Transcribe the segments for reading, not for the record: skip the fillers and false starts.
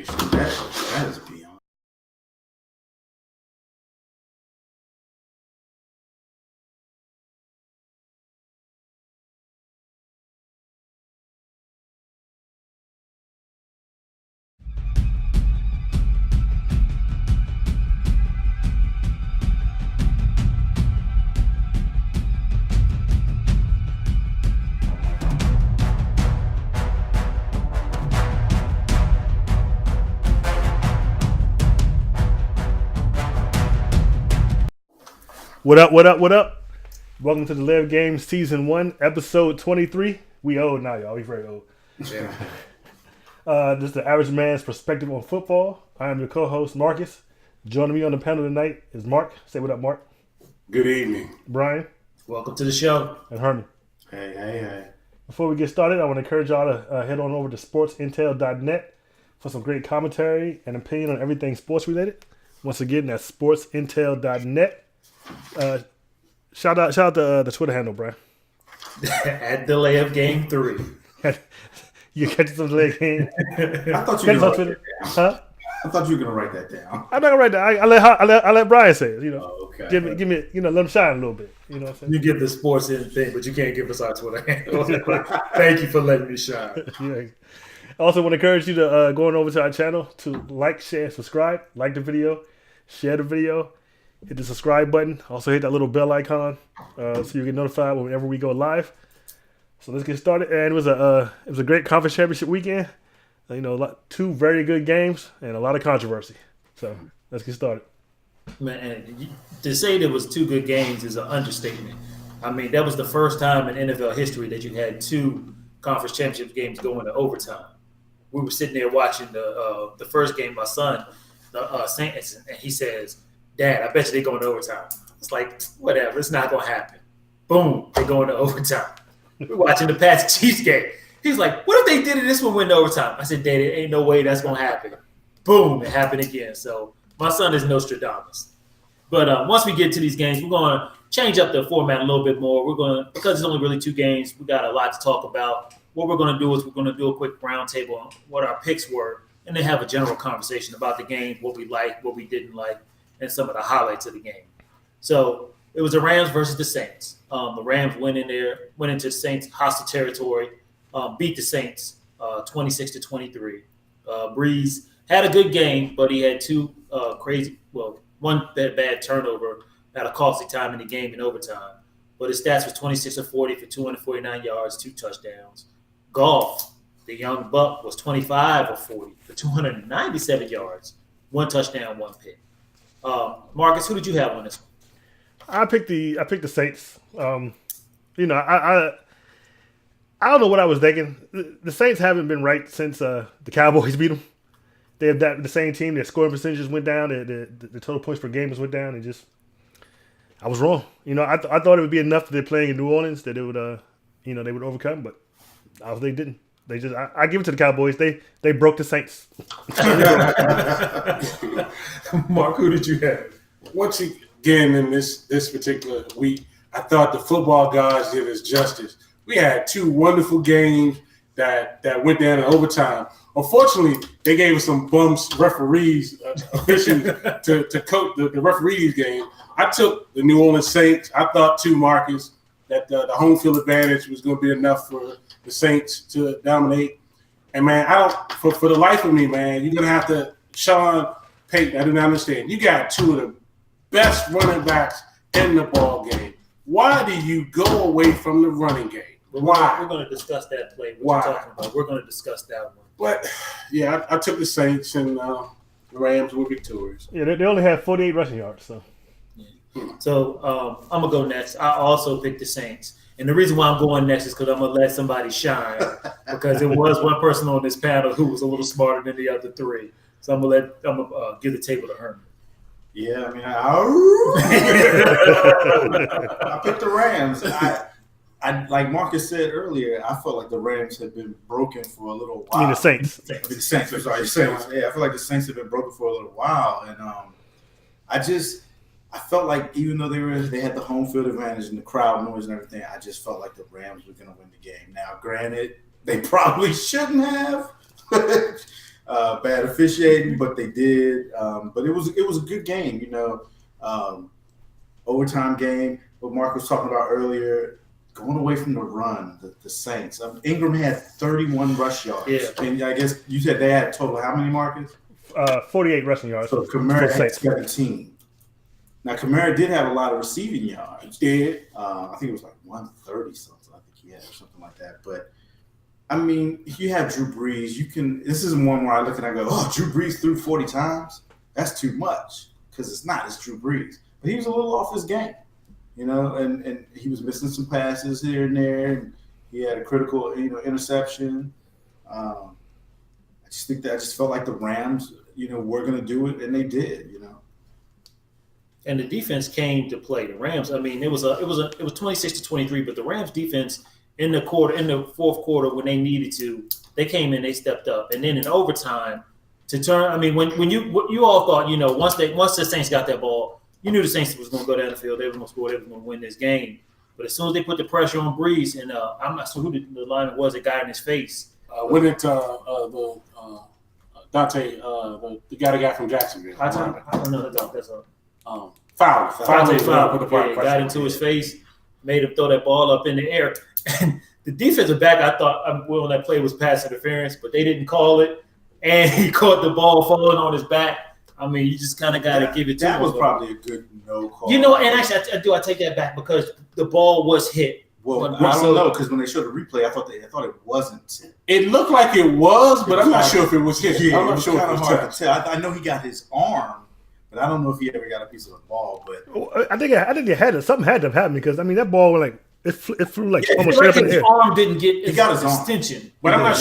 conversation. That is beyond. What up, what up, what up? Welcome to the Live Games Season 1, Episode 23. We old now, y'all. We very old. Yeah. This is the average man's perspective on football. I am your co-host, Marcus. Joining me on the panel tonight is Mark. Say what up, Mark. Good evening. Brian. Welcome to the show. And Herman. Hey. Before we get started, I want to encourage y'all to head on over to sportsintel.net for some great commentary and opinion on everything sports related. Once again, that's sportsintel.net. Shout out the Twitter handle, Brian. At delay of game 3. You catch some leg game. I thought you were going to write that down. Huh? I thought you were going to write that down. I'm not gonna write that. I let Brian say it. You know, okay. Give me, let him shine a little bit. You know what I'm saying? You give the sports in thing, but you can't give us our Twitter handle. Thank you for letting me shine. Yeah. I also want to encourage you to go on over to our channel to like, share, subscribe. Like the video, share the video, hit the subscribe button. Also hit that little bell icon so you get notified whenever we go live. So let's get started. And it was a great conference championship weekend. Two very good games and a lot of controversy. So let's get started. Man, to say there was 2 good games is an understatement. I mean, that was the first time in NFL history that you had 2 conference championship games going to overtime. We were sitting there watching the first game, my son, the Saints, and he says, "Dad, I bet you they're going to overtime." It's like, whatever, it's not going to happen. Boom, they're going to overtime. We're watching the Pats Chiefs game. He's like, "What if they did it? This one went to overtime?" I said, "Dad, there ain't no way that's going to happen." Boom, it happened again. So my son is Nostradamus. But once we get to these games, we're going to change up the format a little bit more. Because it's only really 2 games, we got a lot to talk about. What we're going to do is we're going to do a quick roundtable on what our picks were, and then have a general conversation about the game, what we liked, what we didn't like, and some of the highlights of the game. So it was the Rams versus the Saints. The Rams went into the Saints' hostile territory, beat the Saints 26-23. Breeze had a good game, but he had 2 one bad turnover at a costly time in the game in overtime. But his stats was 26 of 40 for 249 yards, 2 touchdowns. Goff, the young buck, was 25 of 40 for 297 yards, 1 touchdown, 1 pick. Marcus, who did you have on this one? I picked the Saints. I don't know what I was thinking. The Saints haven't been right since the Cowboys beat them. They have the same team. Their scoring percentages went down. The total points per game went down. And I was wrong. I thought it would be enough that they're playing in New Orleans that it would, they would overcome. But they didn't. They just I give it to the Cowboys. They broke the Saints. Mark, who did you have? Once again, in this particular week, I thought the football gods did us justice. We had 2 wonderful games that went down in overtime. Unfortunately, they gave us some bums referees, officials to coach the referees game. I took the New Orleans Saints. I thought too, Marcus, that the home field advantage was going to be enough for the Saints to dominate. And man, for the life of me, man, you're gonna have to Sean Payton. I do not understand. You got 2 of the best running backs in the ball game. Why do you go away from the running game? Why? We're going to discuss that play. Why? You're talking about. We're going to discuss that one. But yeah, I took the Saints, and the Rams were victorious. Yeah, they only had 48 rushing yards. So I'm gonna go next. I also picked the Saints, and the reason why I'm going next is because I'm gonna let somebody shine. Because there was one person on this panel who was a little smarter than the other 3. So I'm gonna give the table to Herman. Yeah, I mean, I picked the Rams. I like Marcus said earlier, I felt like the Rams had been broken for a little while. I mean the Saints. The Saints. I'm sorry, the Saints. Yeah, I feel like the Saints have been broken for a little while, and I felt like even though they had the home field advantage and the crowd noise and everything, I just felt like the Rams were going to win the game. Now, granted, they probably shouldn't have, bad officiating, but they did. But it was a good game, overtime game. What Mark was talking about earlier, going away from the run, the Saints. Ingram had 31 rush yards. Yeah. And I guess you said they had total how many, Marcus? 48 rushing yards. So Kamara had 17. Now Kamara did have a lot of receiving yards. He did. I think it was like 130 something. I think he had or something like that. But I mean, you have Drew Brees. This isn't one where I look and I go, "Oh, Drew Brees threw 40 times. That's too much," because it's not. It's Drew Brees. But he was a little off his game, and he was missing some passes here and there. And he had a critical, interception. I just felt like the Rams, were going to do it, and they did. And the defense came to play. The Rams, I mean, it was 26-23, but the Rams defense in the fourth quarter when they needed to, they came in, they stepped up. And then in overtime to turn, I mean, when you all thought, once the Saints got that ball, you knew the Saints was going to go down the field, they were going to score, they were going to win this game. But as soon as they put the pressure on Brees, and I'm not sure who the lineman was that got in his face. When it Dante, the guy that got from Jacksonville. I don't know. That's a Fowler. Yeah, got into his face, made him throw that ball up in the air. And the defensive back, I thought, on that play was pass interference, but they didn't call it. And he caught the ball falling on his back. I mean, you just kind of got to give it to him. That was probably a good no call. And actually, I take that back because the ball was hit. Well, I don't know, because when they showed the replay, I thought it wasn't hit. It looked like it was, but I'm not sure if it was hit. Yeah, I'm not sure if it was hard to tell. I know he got his arm, but I don't know if he ever got a piece of the ball. But I think something had to have happened because I mean that ball it flew like almost straight up in the his air. arm didn't get He got his arm. extension. But I'm not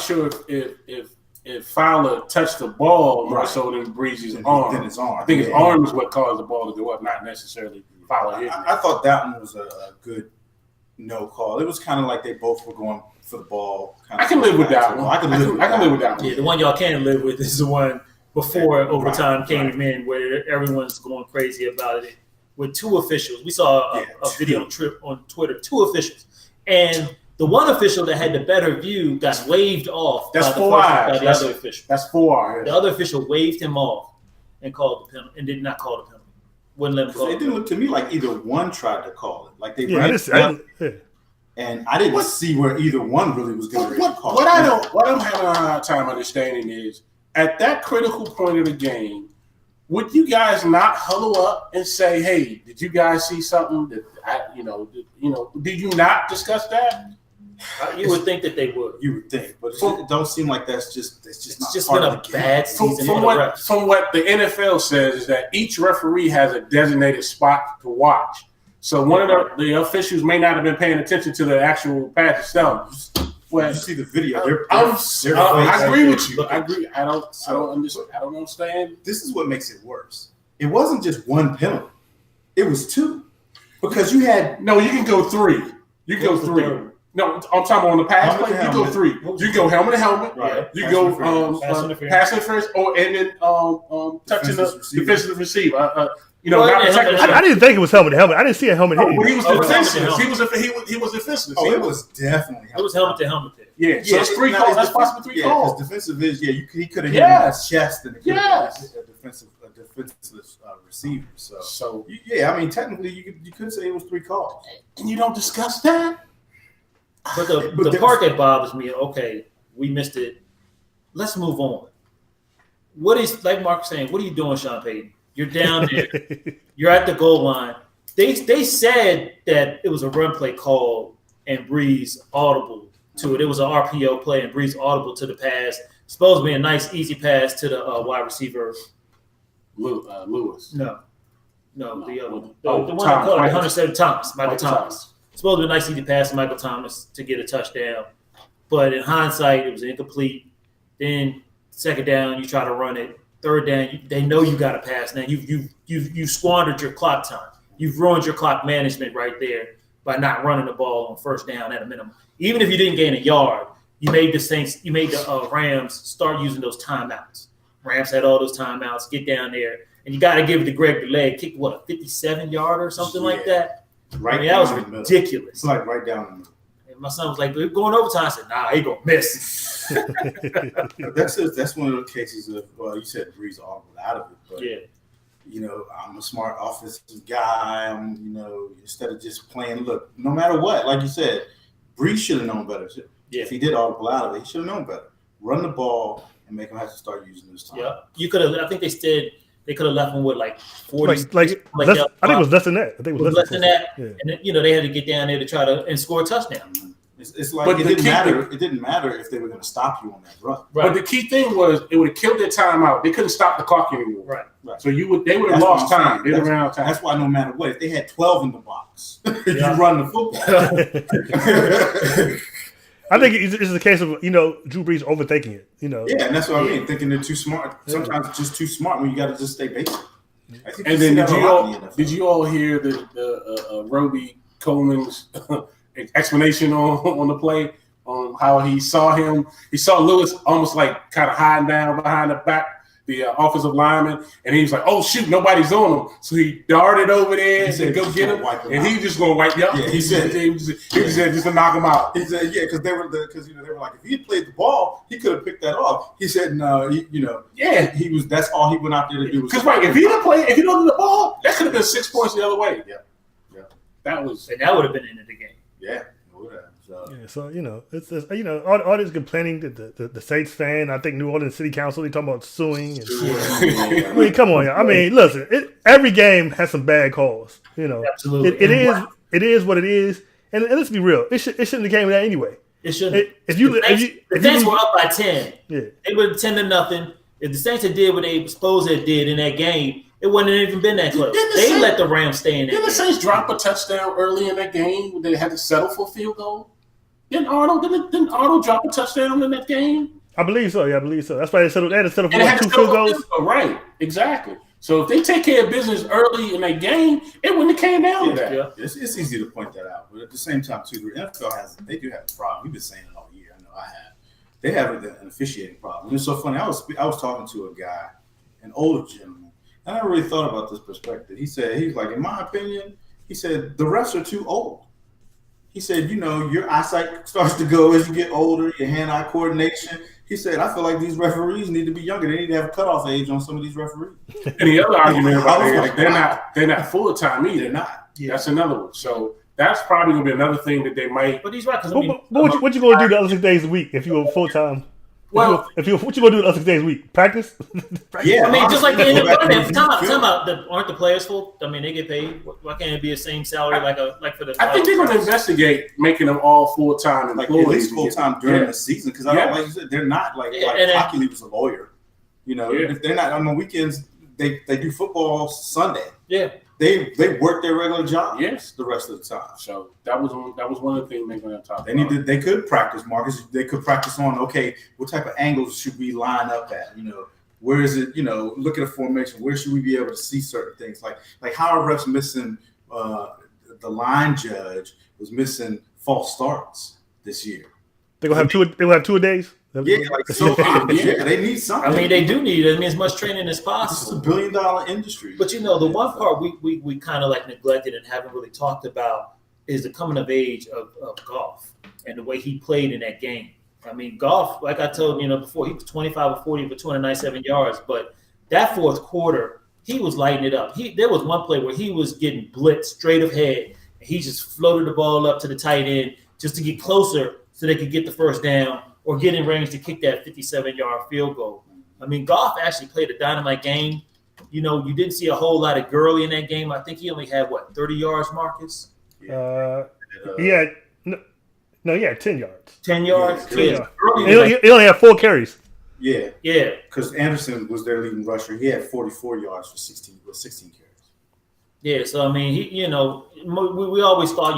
sure if Fowler touched the ball more so than Breeze's arm. Than his arm. I think his arm is what caused the ball to go up, not necessarily Fowler hitting. I thought that one was a good no call. It was kind of like they both were going for the ball. I can live with that one. I can live with that one. Yeah, the one y'all can't live with is the one before overtime came in where everyone's going crazy about it with two officials. We saw a video trip on Twitter, two officials. And the one official that had the better view got waved off That's by the 4 eyes. other official. That's 4 eyes. The other official waved him off and called the penalty and did not call the penalty. Wouldn't let him call it. It didn't look to me like either one tried to call it. Like they and I didn't see where either one really was going to call it. What I'm having a hard time understanding is at that critical point of the game, would you guys not huddle up and say, "Hey, did you guys see something that did you not discuss that?" You would think that they would. You would think, but it don't seem like it's just been a bad season. From what the NFL says is that each referee has a designated spot to watch. So one of the officials may not have been paying attention to the actual pass itself. Well, you see the video. I agree with you. I agree. I don't understand. This is what makes it worse. It wasn't just one penalty. It was two. Because you had you can go 3. You can go 3. No, I'm talking about on the pass play. You go 3. You go helmet to helmet. Right. You go pass interference, and then touching the defensive receiver. I didn't think it was helmet to helmet. I didn't see a helmet hitting. He was defenseless. He was defenseless. Oh, it was definitely. It was helmet to helmet. Yeah, so it's 3 calls. That's possibly 3 calls. Defensive is he could have hit him in his chest and a defensive receiver. So I mean technically you could say it was 3 calls. And you don't discuss that. But the part that bothers me, okay, we missed it. Let's move on. What is, like Mark was saying, what are you doing, Sean Payton? You're down there. You're at the goal line. They said that it was a run play call and Brees audible to it. It was an RPO play and Brees audible to the pass. Supposed to be a nice, easy pass to the wide receiver. Lewis. No, the other one. The one that called 107 Thomas, Michael Thomas. Supposed to be a nice, easy pass to Michael Thomas to get a touchdown. But in hindsight, it was incomplete. Then second down, you try to run it. Third down, they know you got to pass. Now you've squandered your clock time. You've ruined your clock management right there by not running the ball on first down at a minimum. Even if you didn't gain a yard, you made the Rams start using those timeouts. Rams had all those timeouts. Get down there, and you got to give it to Greg Dulé. Kick a 57-yarder or something like that. That was ridiculous. It's like right down the middle. And my son was like, "We're going overtime." I said, "Nah, he gonna miss." That's one of the cases of you said Breeze all out of it, but Yeah. you know, I'm a smart offensive guy. Instead of just playing, look, no matter what, like you said, Breeze should have known better. Yeah. If he did audible out of it, he should have known better. Run the ball and make him have to start using his time. Yeah, you could have. I think they could have left him with like 40. I think it was less than that. I think it was less than that. Yeah. And then, they had to get down there to try to and score a touchdown. It's like But it the didn't key matter. thing- It didn't matter if they were going to stop you on that run. Right. But the key thing was it would have killed their timeout. They couldn't stop the clock anymore. Right. So they would have That's what lost I'm time. saying. They would have ran out of time. That's why no matter what, if they had 12 in the box, you Yeah. run the football. I think it's a case of Drew Brees overthinking it. Yeah, and that's what I mean. Thinking they're too smart. Sometimes it's just too smart when you got to just stay basic. I think And you then see that a lot in the NFL. did you all hear the Roby Coleman's explanation on the play on how he saw him? He saw Lewis almost like kind of hiding down behind the offensive lineman, and he was like, "Oh shoot, nobody's on him." So he darted over there and said, "Go get him," and he just gonna wipe you up. Yeah, he said just to knock him out. He said, "Yeah," because they were like, if he had played the ball, he could have picked that off. He said, "No, Yeah. he was. That's all he went out there to do." Because if he don't do the ball, that could have been 6 points the other way. Yeah. That was And that would have been the end of the game. Yeah. Whatever. So, Yeah, so it's all this complaining that the Saints fan. I think New Orleans City Council they talking about suing. And, I mean, come on, y'all. I mean, listen, every game has some bad calls. Absolutely. It is what it is. And let's be real, it shouldn't have came with that anyway. It shouldn't. The Saints were up by 10. Yeah. They were 10-0. If the Saints had did what they supposed they did in that game, it wouldn't have even been that close. Didn't the They Saints- let the Rams stay in that Didn't the game. Saints drop a touchdown early in that game when they had to settle for a field goal? Didn't Arnold drop a touchdown in that game? I believe so. Yeah, I believe so. That's why they had to settle for And they had to 2 settle field for a goals. field goal. Right, exactly. So if they take care of business early in that game, it wouldn't have came down to that. Yeah. it's easy to point that out, but at the same time, too, the NFL do have a problem. We've been saying it all year. I know I have. They have an officiating problem. And it's so funny. I was talking to a guy, an older gentleman. I never really thought about this perspective. He was like, in my opinion, he said the refs are too old. He said, your eyesight starts to go as you get older, your hand-eye coordination. He said, I feel like these referees need to be younger. They need to have a cutoff age on some of these referees. And the other argument about it, like they're not full time either. They're not. That's another one. So that's probably gonna be another thing that they might. But he's right. Because What you gonna do the other 6 days a week if you were full time? Well, what you gonna do the other 6 days a week? Practice? Yeah, I mean, just like the honestly, go back and NFL. Time review out. Aren't the players full? I mean, they get paid. Why can't it be the same salary like for the? I think they're gonna investigate making them all full time like employees. at least full time during Yeah. the season because Yeah. like you said, they're not like Yeah, and Hockey was a lawyer. Yeah. If they're not on the weekends, they do football Sunday. Yeah. They work their regular job. Yes. the rest of the time. So that was one of the things they're gonna talk They about. they could practice, Marcus. They could practice on what type of angles should we line up at? Where is it? Look at a formation. Where should we be able to see certain things? Like how are refs missing? The line judge was missing false starts this year. They gonna have two. They gonna have 2 days. Yeah, yeah, they need something. I mean, they do need it. I mean, as much training as This is possible. $1 billion industry. But the one part we kind of like neglected and haven't really talked about is the coming of age of Goff and the way he played in that game. I mean, Goff, like I told before, he was 25 or 40 for 297 yards, but that fourth quarter, he was lighting it up. There was one play where he was getting blitzed straight ahead, and he just floated the ball up to the tight end just to get closer so they could get the first down or get in range to kick that 57-yard field goal. I mean, Goff actually played a dynamite game. You didn't see a whole lot of Gurley in that game. I think he only had, 30 yards, Marcus? He had 10 yards. 10 yards? Yeah, 10 Yeah. yards. Gurley He was like- only had 4 carries. Yeah, yeah. because Anderson was their leading rusher. He had 44 yards for 16 carries. Yeah, so I mean, we always thought,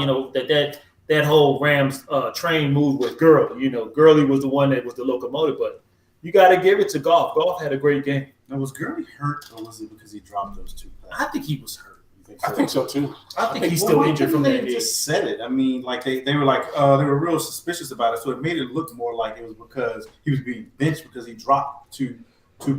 that whole Rams train move with Gurley. Gurley was the one that was the locomotive, but you got to give it to Goff. Goff had a great game. Now, was Gurley hurt, or was it because he dropped those 2 passes? I think he was hurt. I think so too. I think he's still injured from that They game. just said it. I mean, like they were like they were real suspicious about it, so it made it look more like it was because he was being benched because he dropped two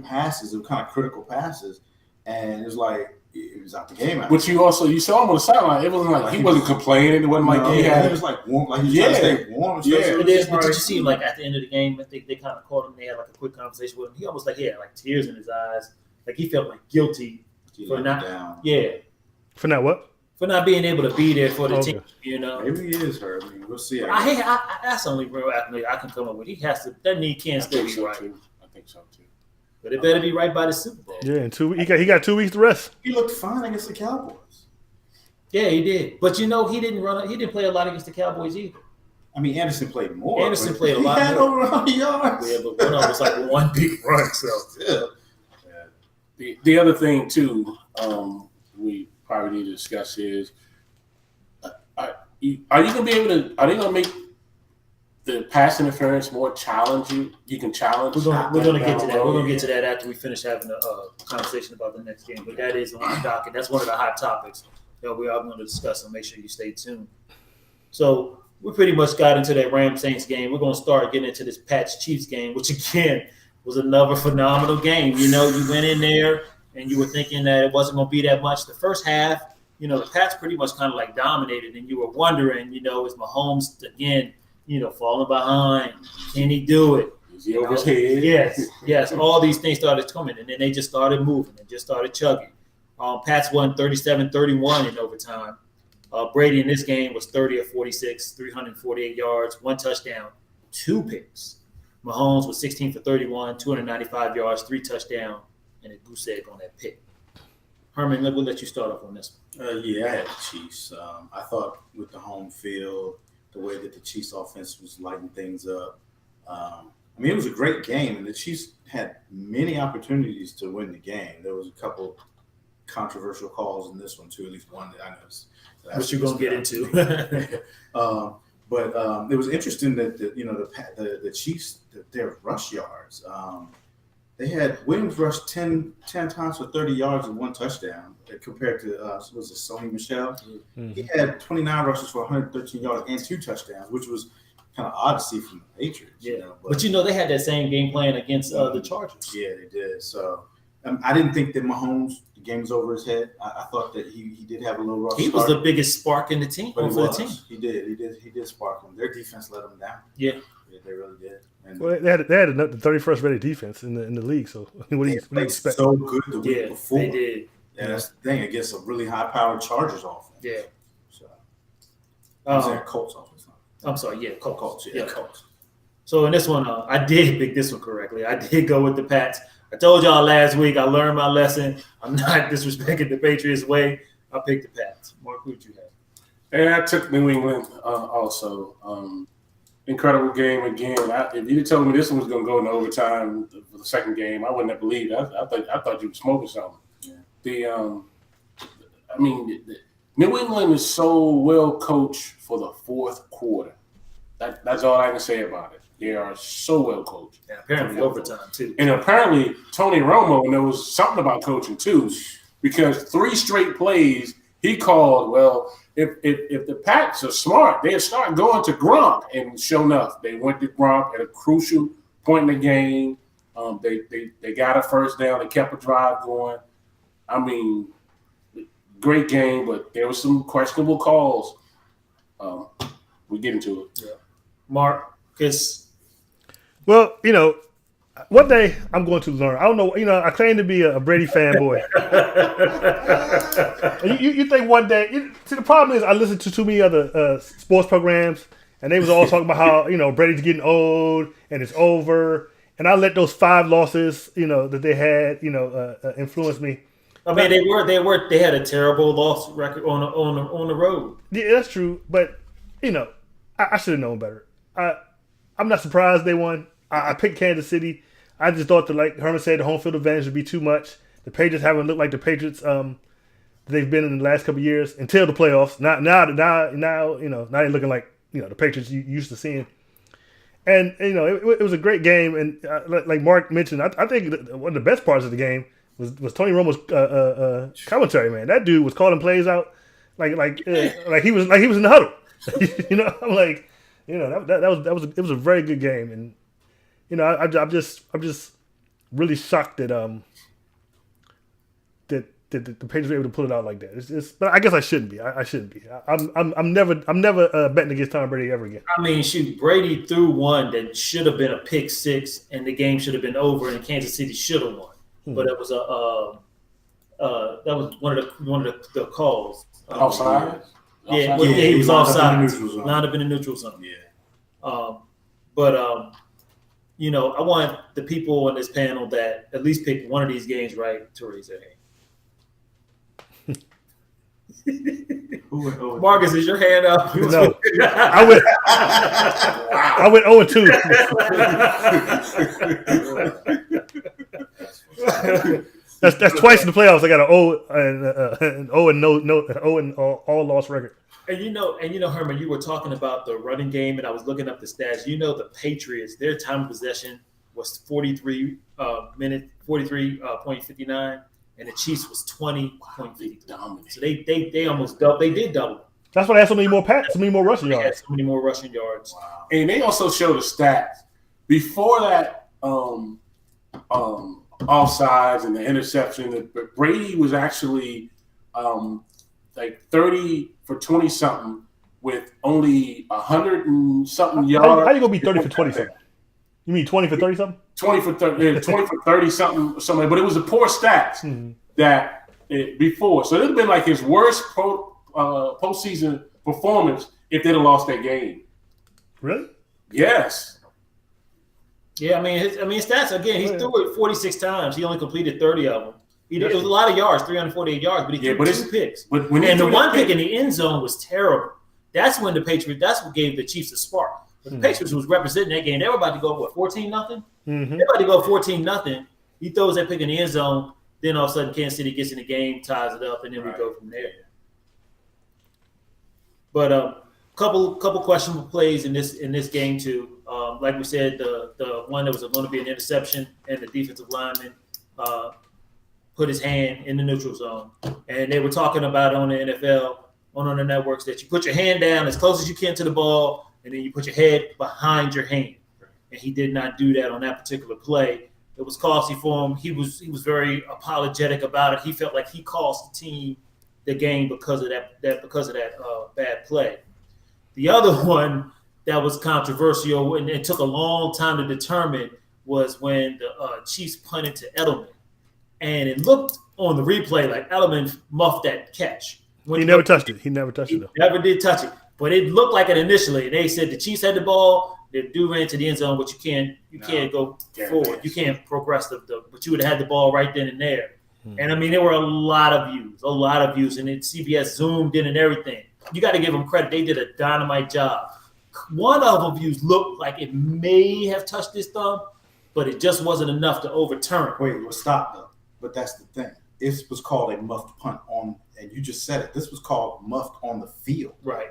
passes. They were kind of critical passes, and it was like he was out the game. But you saw him on the sideline. It wasn't like he wasn't complaining. It wasn't like he had. It was like warm, like he was trying to stay warm. Yeah. But did you see him like at the end of the game? I think they kind of caught him. They had like a quick conversation with him. He almost like he had like tears in his eyes. Like he felt like guilty for not down. For not what? For not being able to be there for the Okay. team. You know. Maybe he is hurt. I mean, we'll see. That's the only real athlete I can come up with. He has to. That knee can't I still think be so right. too. I think so too. But it better be right by the Super Bowl. Yeah, in 2 weeks. He got 2 weeks to rest. He looked fine against the Cowboys. Yeah, he did. But you know, he didn't play a lot against the Cowboys either. I mean, Anderson played more. Anderson but played a lot He had more. over 100 yards. Yeah, but one of them was like one big run. So Yeah. The other thing too, we probably need to discuss is, are you gonna be able to? Are they gonna make the pass interference more challenging? You can challenge. we're gonna get to that. We're gonna Yeah. get to that after we finish having a conversation about the next game. But that is on the docket. That's one of the hot topics that we are going to discuss. So make sure you stay tuned. So we pretty much got into that Rams Saints game. We're gonna start getting into this Pats Chiefs game, which again was another phenomenal game. You know, you went in there and you were thinking that it wasn't gonna be that much. The first half, you know, the Pats pretty much kind of like dominated, and you were wondering, you know, is Mahomes again, you know, falling behind? Can he do it? Is he over his head? Yes. All these things started coming, and then they just started moving and just started chugging. Pats won 37-31 in overtime. Brady in this game was 30 of 46, 348 yards, 1 touchdown, 2 picks. Mahomes was 16 for 31, 295 yards, 3 touchdowns, and a goose egg on that pick. Herman, we'll let you start off on this one. Yeah, I had the Chiefs. I thought with the home field, the way that the Chiefs offense was lighting things up. I mean, it was a great game, and the Chiefs had many opportunities to win the game. There was a couple controversial calls in this one, too, at least one that I noticed. What you gonna get into? But it was interesting that the Chiefs, their rush yards. They had Williams rushed 10 times for 30 yards and 1 touchdown compared to was it Sony Michel? Mm-hmm. He had 29 rushes for 113 yards and 2 touchdowns, which was kind of odd to see from the Patriots. Yeah, You know, but you know they had that same game plan against the Chargers. yeah, they did. So I didn't think that Mahomes, the game was over his head. I thought that he did have a little rough He start. was the biggest spark in the team But for the team. He did spark them. Their defense let them down. Yeah. They really did. And Well, they had the 31st rated defense in the league. So what do they you played expect? so good the week Yeah, before. they did. And that's the thing against a really high-powered Chargers offense. Yeah. So I'm saying Um, Colts offense. I'm sorry. Yeah, Colts. Colts. Yeah. Colts. So in this one, I did pick this one correctly. I did go with the Pats. I told y'all last week I learned my lesson. I'm not disrespecting the Patriots way. I picked the Pats. Mark, who'd you have? And I took New England also. Incredible game again. If you told me this one was going to go into overtime for the second game, I wouldn't have believed it. I thought you were smoking something. Yeah. New England is so well coached for the fourth quarter. That's all I can say about it. They are so well coached. Yeah, apparently overtime too. And apparently, Tony Romo knows something about coaching too, because 3 straight plays he called. Well, if the Pats are smart, they'll start going to Gronk, and sure enough, they went to Gronk at a crucial point in the game. They got a first down. They kept a drive going. I mean, great game, but there were some questionable calls. We get into it. Yeah. Mark, because Well, you know, one day I'm going to learn. I don't know. You know, I claim to be a Brady fanboy. you think one day? See, the problem is I listen to too many other sports programs, and they was all talking about how Brady's getting old and it's over, and I let those 5 losses that they had influence me. I mean they had a terrible loss record on the road. Yeah, that's true, but I should have known better. I'm not surprised they won. I picked Kansas City. I just thought that, like Herman said, the home field advantage would be too much. The Patriots haven't looked like the Patriots they've been in the last couple of years until the playoffs. Now they're looking like the Patriots you used to seeing. And it was a great game. And like Mark mentioned, I think one of the best parts of the game was Tony Romo's commentary. Man, that dude was calling plays out like he was in the huddle. I'm like, it was a very good game, and I'm just really shocked that that the Patriots were able to pull it out like that. But I guess I shouldn't be. I shouldn't be. I'm never betting against Tom Brady ever again. I mean, shoot, Brady threw one that should have been a pick six, and the game should have been over, and Kansas City should have won. But it was that was one of the calls. Offside. Yeah, he was offside. Zone. Lined up in the neutral zone. Yeah. But you know, I want the people on this panel that at least picked one of these games right to raise their hand. Who went over? Marcus, is your hand up? No. I went 0-2. That's twice in the playoffs. I got an all loss record. And you know, Herman, you were talking about the running game, and I was looking up the stats. You know, the Patriots, their time of possession was 43 minutes, 43.59, and the Chiefs was 20.53. So they almost double. They did double. That's why they had so many more rushing They had yards. so many more rushing yards. Wow. And they also show the stats before that offsides and the interception. But Brady was actually like 30 for 20 something with only 100 and something yards. How you gonna be 30 for 20 something? You mean 20 for 30 something? 20 for 30 something. But it was the poor stats that before. So it would have been like his worst postseason performance if they'd have lost that game. Really? Yes. Yeah, I mean, his stats again. He threw it 46 times. He only completed 30 of them. It was a lot of yards, 348 yards, but he threw two picks. But when and the one pick in the end zone was terrible. That's when that's what gave the Chiefs a spark. But the Patriots was representing that game. They were about to go, 14-0? Mm-hmm. They were about to go 14-0. He throws that pick in the end zone. Then all of a sudden, Kansas City gets in the game, ties it up, and then we go from there. But couple questionable plays in this game too. Like we said, the one that was going to be an interception, and the defensive lineman put his hand in the neutral zone. And they were talking about on the NFL, on the networks, that you put your hand down as close as you can to the ball, and then you put your head behind your hand. And he did not do that on that particular play. It was costly for him. He was very apologetic about it. He felt like he cost the team the game because of that bad play. The other one that was controversial and it took a long time to determine was when the Chiefs punted to Edelman. And it looked on the replay like Edelman muffed that catch. He never touched it. He never touched it, though. Never did touch it. But it looked like it initially. They said the Chiefs had the ball. The dude ran to the end zone, but you can't go forward. You can't progress but you would have had the ball right then and there. And, I mean, there were a lot of views. And then CBS zoomed in and everything. You got to give them credit. They did a dynamite job. One of the views looked like it may have touched his thumb, but it just wasn't enough to overturn. Wait, well, stop though. But that's the thing. It was called a muffed punt and you just said it. This was called muffed on the field. Right.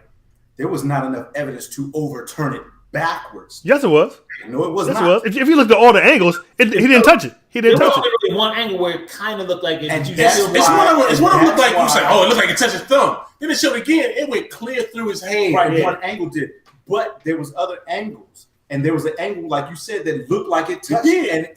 There was not enough evidence to overturn it backwards. Yes, it was. No, it was Yes, not. it was. If you looked at all the angles, he didn't touch it. He didn't touch it. There was really one angle where it kind of looked like it. And You that's still- It's why- one of them looked like you why- say, it looked like it touched his thumb. Then it showed again, it went clear through his hand. Right, Yeah. one angle did. But there was other angles. And there was an angle, like you said, that looked like it touched.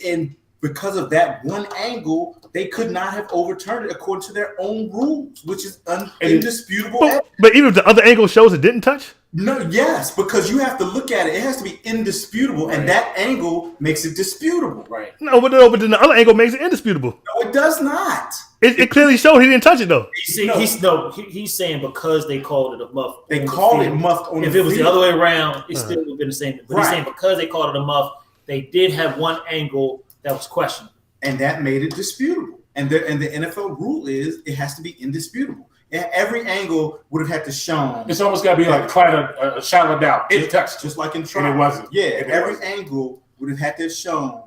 And because of that one angle, they could not have overturned it according to their own rules, which is indisputable. But even if the other angle shows it didn't touch, No, yes, because you have to look at it. It has to be indisputable, and that angle makes it disputable. Right. but then the other angle makes it indisputable. No, it does not. It clearly showed he didn't touch it though. He's saying because they called it a muff. They on the called it field. muffed on If the it was the field. other way around, it still would have been the same. But he's Right. saying because they called it a muff, they did have one angle that was questionable. And that made it disputable. And the NFL rule is it has to be indisputable. Every angle would have had to show. It's almost got to be like quite a shadow of doubt. It touched. Just like in And trial. it wasn't. Yeah, And it every wasn't. angle would have had to have shown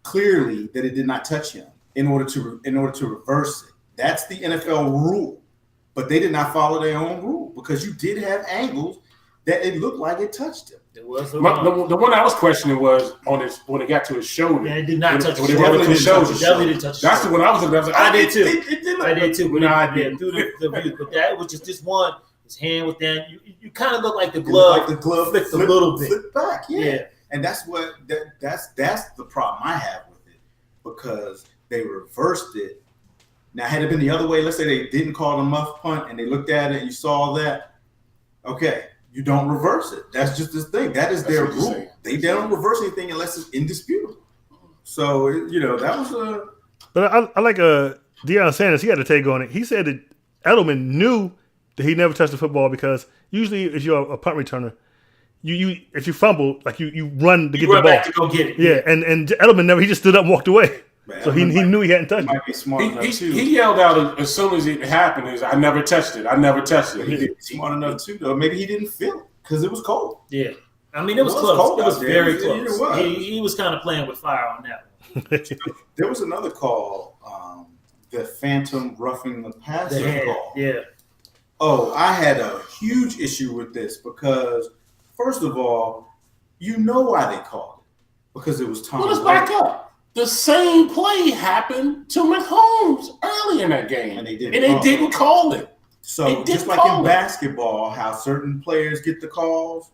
clearly that it did not touch him in order to reverse it. That's the NFL rule. But they did not follow their own rule because you did have angles that it looked like it touched him. It was The one I was questioning was on his when it got to his shoulder. Yeah, it did not touch When his it shoulder. rolled to his shoulder. Definitely didn't touch his That's the shoulder. one I was looking at. I was like, I did too. It did look. I did too. No, I didn't. Through the views, but that was just this one. His hand was down. You kind of look like the It looked glove. like the glove flicked a little bit. flipped back. Yeah. Yeah. And that's that's the problem I have with it because they reversed it Now, had it been the other way, let's say they didn't call the muff punt and they looked at it and you saw that, okay, you don't reverse it. That's just this thing. That is their rule. They don't reverse anything unless it's indisputable. So, that was a. But I like Deion Sanders. He had a take on it. He said that Edelman knew that he never touched the football because usually if you're a punt returner, you if you fumble, like you run to get the ball. Back to go get it. Yeah, and Edelman never. He just stood up and walked away. Man, so he knew he hadn't touched it. Might be smart enough too. He yelled out as soon as it happened, "Is I never touched it. I never touched it." He did smart enough too, though. Maybe he didn't feel it because it was cold. Yeah. I mean, it was close. cold It was out there. very It close. was. He was kind of playing with fire on that one. There was another call, the phantom roughing the passer call. Yeah. Oh, I had a huge issue with this because, first of all, you know why they called it. Because it was Tom Well, let's Brady. back up. The same play happened to Mahomes early in that game, And they didn't call it. didn't call it. So They just didn't like call in it. basketball, how certain players get the calls,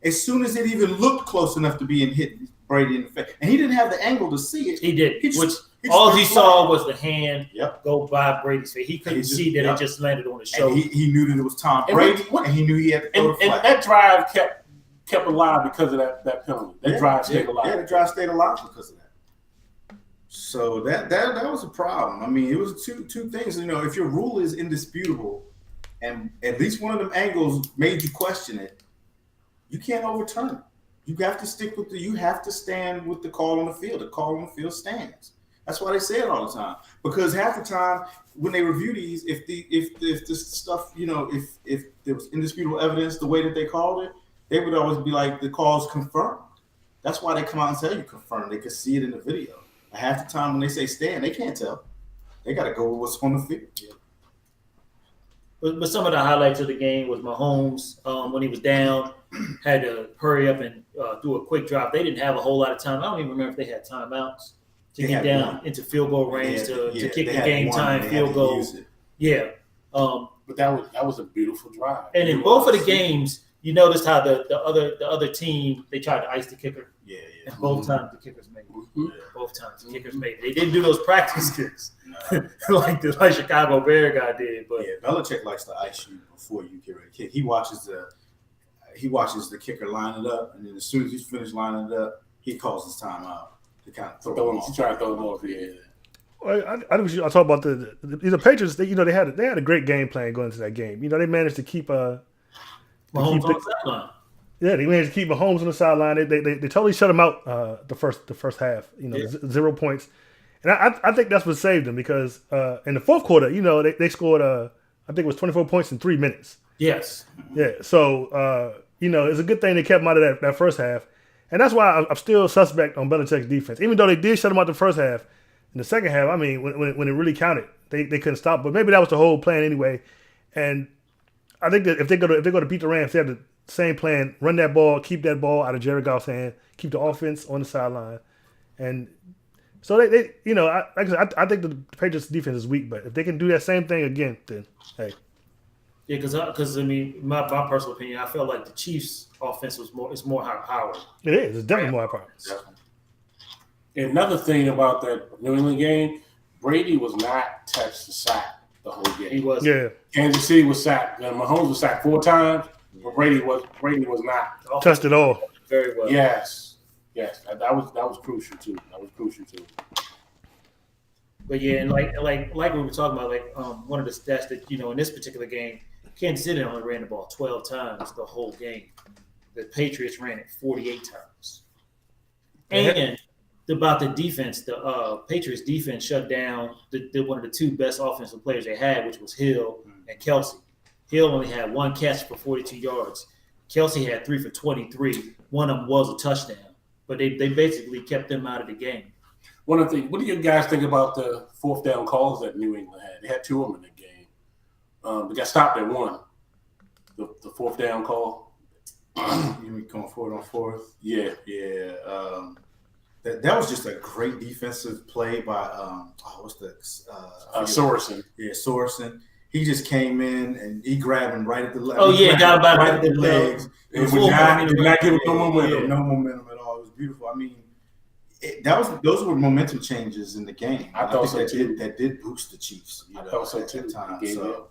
as soon as it even looked close enough to being hit Brady in the face, and he didn't have the angle to see it. He did. He just- Which he just all went he flat. saw was the hand Yep. go by Brady's face. He couldn't He just- see that yep. it just landed on his shoulder. And he knew that it was Tom And Brady, what- and he knew he had to throw And, the and flag. that drive kept alive because of that penalty. That drive stayed alive. Yeah, the drive stayed alive because of that. So that was a problem. I mean, it was two things. If your rule is indisputable, and at least one of them angles made you question it, you can't overturn it. You have to stick with you have to stand with the call on the field. The call on the field stands. That's why they say it all the time. Because half the time when they review these, if this stuff, if there was indisputable evidence the way that they called it, they would always be like the call's confirmed. That's why they come out and tell you confirmed. They could see it in the video. Half the time when they say stand, they can't tell. They got to go with what's on the field. Yeah. But some of the highlights of the game was Mahomes when he was down, had to hurry up and do a quick drop. They didn't have a whole lot of time. I don't even remember if they had timeouts to They get had down one. into field goal range to kick they the had game one, time they field had to goal. use it. Yeah. But that was a beautiful drive. And in both of the games, you noticed how the other team, they tried to ice the kicker. Yeah. And both times the kickers made it. Mhm. Both times the kickers made it. They didn't do those practice kicks No. like Chicago Bear guy did. But Yeah, Belichick likes to ice you before you get ready to kick. He watches the kicker line it up, and then as soon as he's finished lining it up, he calls his timeout to kind of throw him off. Try to throw him off. Yeah. Well, I talk about the Patriots. They had a great game plan going into that game. They managed to keep Mahomes on the sideline. they managed to keep Mahomes on the sideline. They totally shut him out the first half. 0 points, and I think that's what saved them because in the fourth quarter, they scored I think it was 24 points in 3 minutes. Yes. Yeah, so it's a good thing they kept him out of that first half, and that's why I'm still suspect on Belichick's defense. Even though they did shut him out the first half, in the second half, I mean, when it really counted, they couldn't stop. But maybe that was the whole plan anyway. And I think that if they're gonna beat the Rams, they have the same plan: run that ball, keep that ball out of Jared Goff's hand, keep the offense on the sideline, and so they I think the Patriots defense is weak, but if they can do that same thing again, then hey. Yeah, because I mean, my personal opinion, I felt like the Chiefs' offense is more high powered. It is. It's definitely more power. Another thing about that New England game, Brady was not touched to sack the whole game. He was. Yeah, Kansas City was sacked. Mahomes was sacked 4 times, but Brady was not. touched it all. Very well. Yes, that was crucial too. But yeah, and like we were talking about, one of the stats that in this particular game, Kansas City only ran the ball 12 times the whole game. The Patriots ran it 48 times. And about the defense, the Patriots defense shut down one of the 2 best offensive players they had, which was Hill and Kelsey. Hill only had 1 catch for 42 yards. Kelsey had 3 for 23. One of them was a touchdown, but they basically kept them out of the game. One of the what do you guys think about the 4th down calls that New England had? They had 2 of them in the game. They got stopped at 1. The 4th down call. You mean going forward on 4th? Yeah. That was just a great defensive play by Sorensen. Yeah, Sorensen. He just came in and he grabbed him right at the leg. Oh, yeah, got him by right at the the legs. It did not give him no momentum. No momentum at all. It was beautiful. I mean, those were momentum changes in the game. I thought think so, too. that did boost the Chiefs. I thought so, at too. that time. Yeah, So,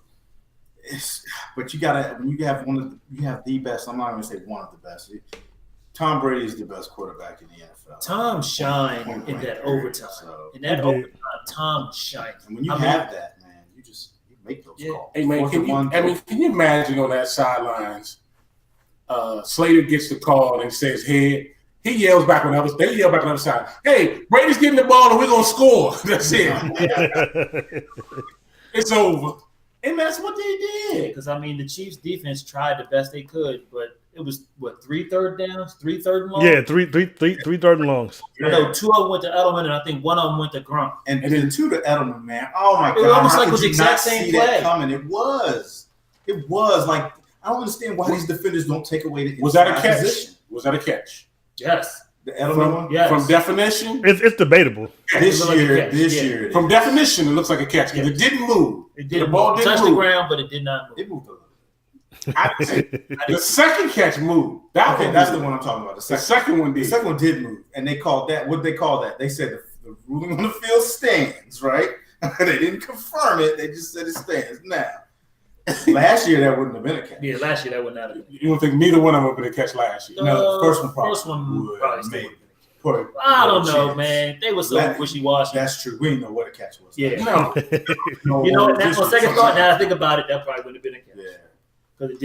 but you gotta when you have the best. I'm not going to say one of the best. Tom Brady is the best quarterback in the NFL. Tom shined Point in blank that period. overtime. So, In that He did. overtime, Tom shined. and when you I mean, have that, man, you make those Yeah. calls. Hey man, Fourth can and you? one, I mean, can you imagine on that sidelines? Slater gets the call and says head. He yells back on the other. They yell back on the other side. Hey, Brady's getting the ball and we're gonna score. That's it. It's over. And that's what they did. Because I mean, the Chiefs defense tried the best they could, but it was what 3 third downs, 3 third and long. Yeah, three third and longs. I know 2 of them went to Edelman, and I think 1 of them went to Gronk. And then to the Edelman, man. Oh my It God! was almost How like it could was the you exact not same see play. that coming? It was like I don't understand why these defenders don't take away the Was that a inside catch? position. Was that a catch? Yes, The Edelman one. yes. From definition, It's debatable. This It looked like a year, catch, this yeah. year, it from is. definition, it looks like a catch because it didn't move. It The did. ball didn't touch move. the ground, but it did not move. It moved a little. The second catch moved. That Okay, one that's moved. the one I'm talking about. The second one The did. second one did move, and they called that. What did they call that? They said the ruling on the field stands, right? They didn't confirm it. They just said it stands. Now, last year that wouldn't have been a catch. Yeah, last year that would not have been. You don't think neither one of them would have been a catch last year? No, the first one probably First one would, probably still maybe. would have been. Put- I don't put a know, chance. man. They were so That- wishy-washy. That's true. We didn't know what a catch was. Yeah. No. You know, and that's on second thought. Now I think about it, that probably wouldn't have been a catch Yeah. because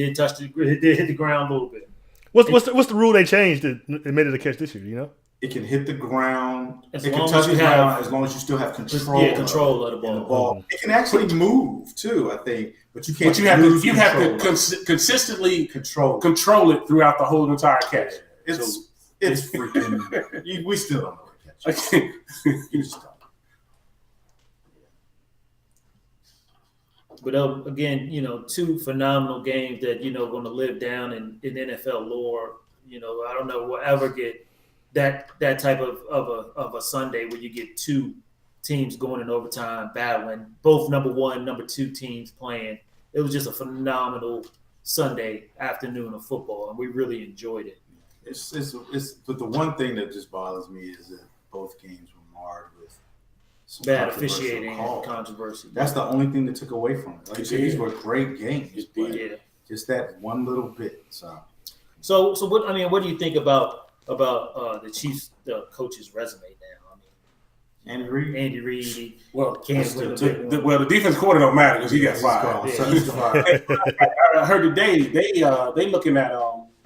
it did hit the ground a little bit. What's the rule they changed that it made it a catch this year? You know? It can hit the ground. As It can long touch as you the ground have- as long as you still have control. Yeah, control of the and ball. It can actually move too, I think, but you can't. But you have to lose consistently control. control it throughout the whole entire catch. It's freaking. We still don't know what a catch. Okay. You just don't. But again, you know, 2 phenomenal games that going to live down in NFL lore. You know, I don't know we'll ever get that type of a Sunday where you get 2 teams going in overtime, battling, both number 1, number 2 teams playing. It was just a phenomenal Sunday afternoon of football, and we really enjoyed it. But the one thing that just bothers me is that both games were marred with some Bad controversial officiating and calls. controversy. That's the only thing that took away from it. Like you said, these were great games, It but did. Yeah. just that one little bit. So So what do you think about the Chiefs, the coach's resume now? I mean, Andy Reid. Andy Reid, Well, Can't win a big one. well, the defense quarter don't matter because he got fired. He's Yeah, gone. he's I heard today they looking at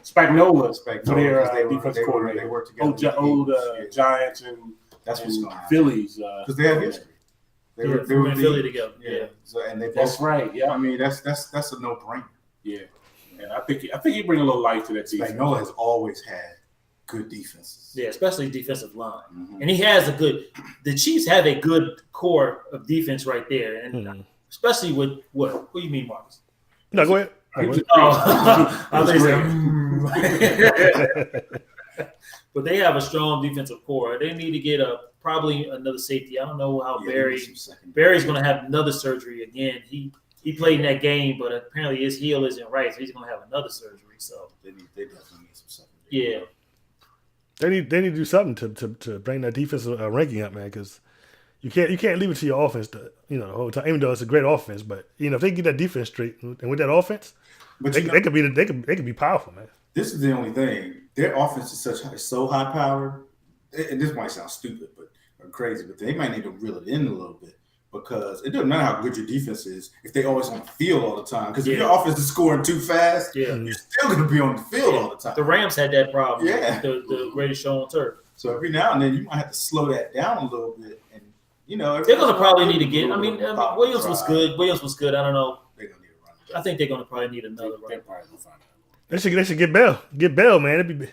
Spagnuolo for their defense coordinator. They work together. Old Giants and That's what's going to happen. Phillies. Because they have history. They yeah, were from the- Philly together. Yeah. Yeah. So and they That's both. right. Yeah, I mean, that's a no brainer. yeah. And I think he bring a little life to that defense. Spagnuolo has always had good defenses. Yeah, especially defensive line. Mhm. And he has the Chiefs have a good core of defense right there. And Mhm. especially with what do you mean, Marcus? No, go ahead. He was- Oh, I was It was saying, but they have a strong defensive core. They need to get probably another safety. I don't know how Yeah, they need some secondary. Barry's going to have another surgery again. He played in that game, but apparently his heel isn't right, so he's going to have another surgery. So They definitely need some secondary. yeah, They need to do something to bring that defensive ranking up, man. Because you can't leave it to your offense the whole time. Even though it's a great offense, but if they get that defense straight and with that offense, But they could be powerful, man. this is the only thing. Their offense is so high powered. And this might sound stupid, or crazy, but they might need to reel it in a little bit because it doesn't matter how good your defense is if they always on the field all the time. Because if Yeah. your offense is scoring too fast, yeah. you're still going to be on the field all the time. The Rams had that problem. Yeah. The greatest show on turf. So every now and then you might have to slow that down a little bit, and They're going to probably need to get. I mean, Williams was good. Williams was good. I don't know. They're going to need to run. I think they're going to probably need another They run. probably gonna find out. They should get Bell. Get Bell, man. It'd be.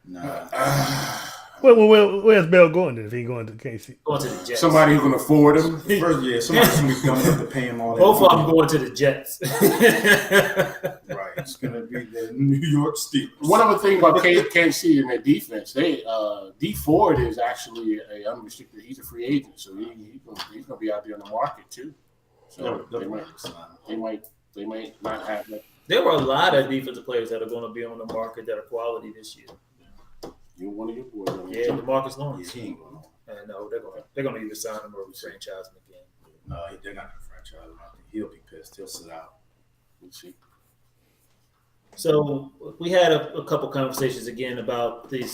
No. Nah. Where's Bell going then if he ain't going to KC? Going to the Jets. Somebody who can afford him. Somebody's going to be dumb enough to pay him all that. Both of them money. going to the Jets. Right. It's going to be the New York Steelers. One other thing about Kansas City and their defense, D Ford is actually a unrestricted. He's a free agent, so he's gonna be out there on the market too. So they might not have that. There were a lot of defensive players that are going to be on the market that are quality this year. You're one of your boys. On Yeah, DeMarcus Yeah, Lawrence. he ain't going on. No, they're gonna either sign him or franchise him again. No, they're not going to franchise him. I think he'll be pissed. He'll sit out. We'll see. So we had a couple conversations again about the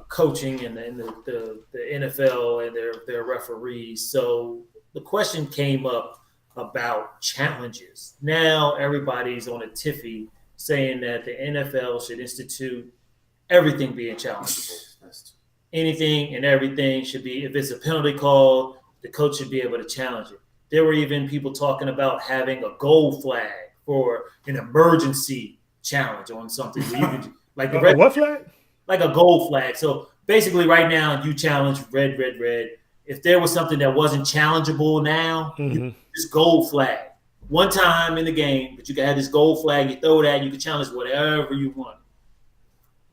coaching and the NFL and their referees. So the question came up about challenges. Now everybody's on a tiffy saying that the NFL should institute everything being challengeable. Anything and everything should be, if it's a penalty call, the coach should be able to challenge it. There were even people talking about having a goal flag for an emergency challenge on something. Where you could, like the What flag? like a goal flag. So basically, right now you challenge red. If there was something that wasn't challengeable now, you just gold flag one time in the game, but you can have this gold flag. You throw that, you can challenge whatever you want.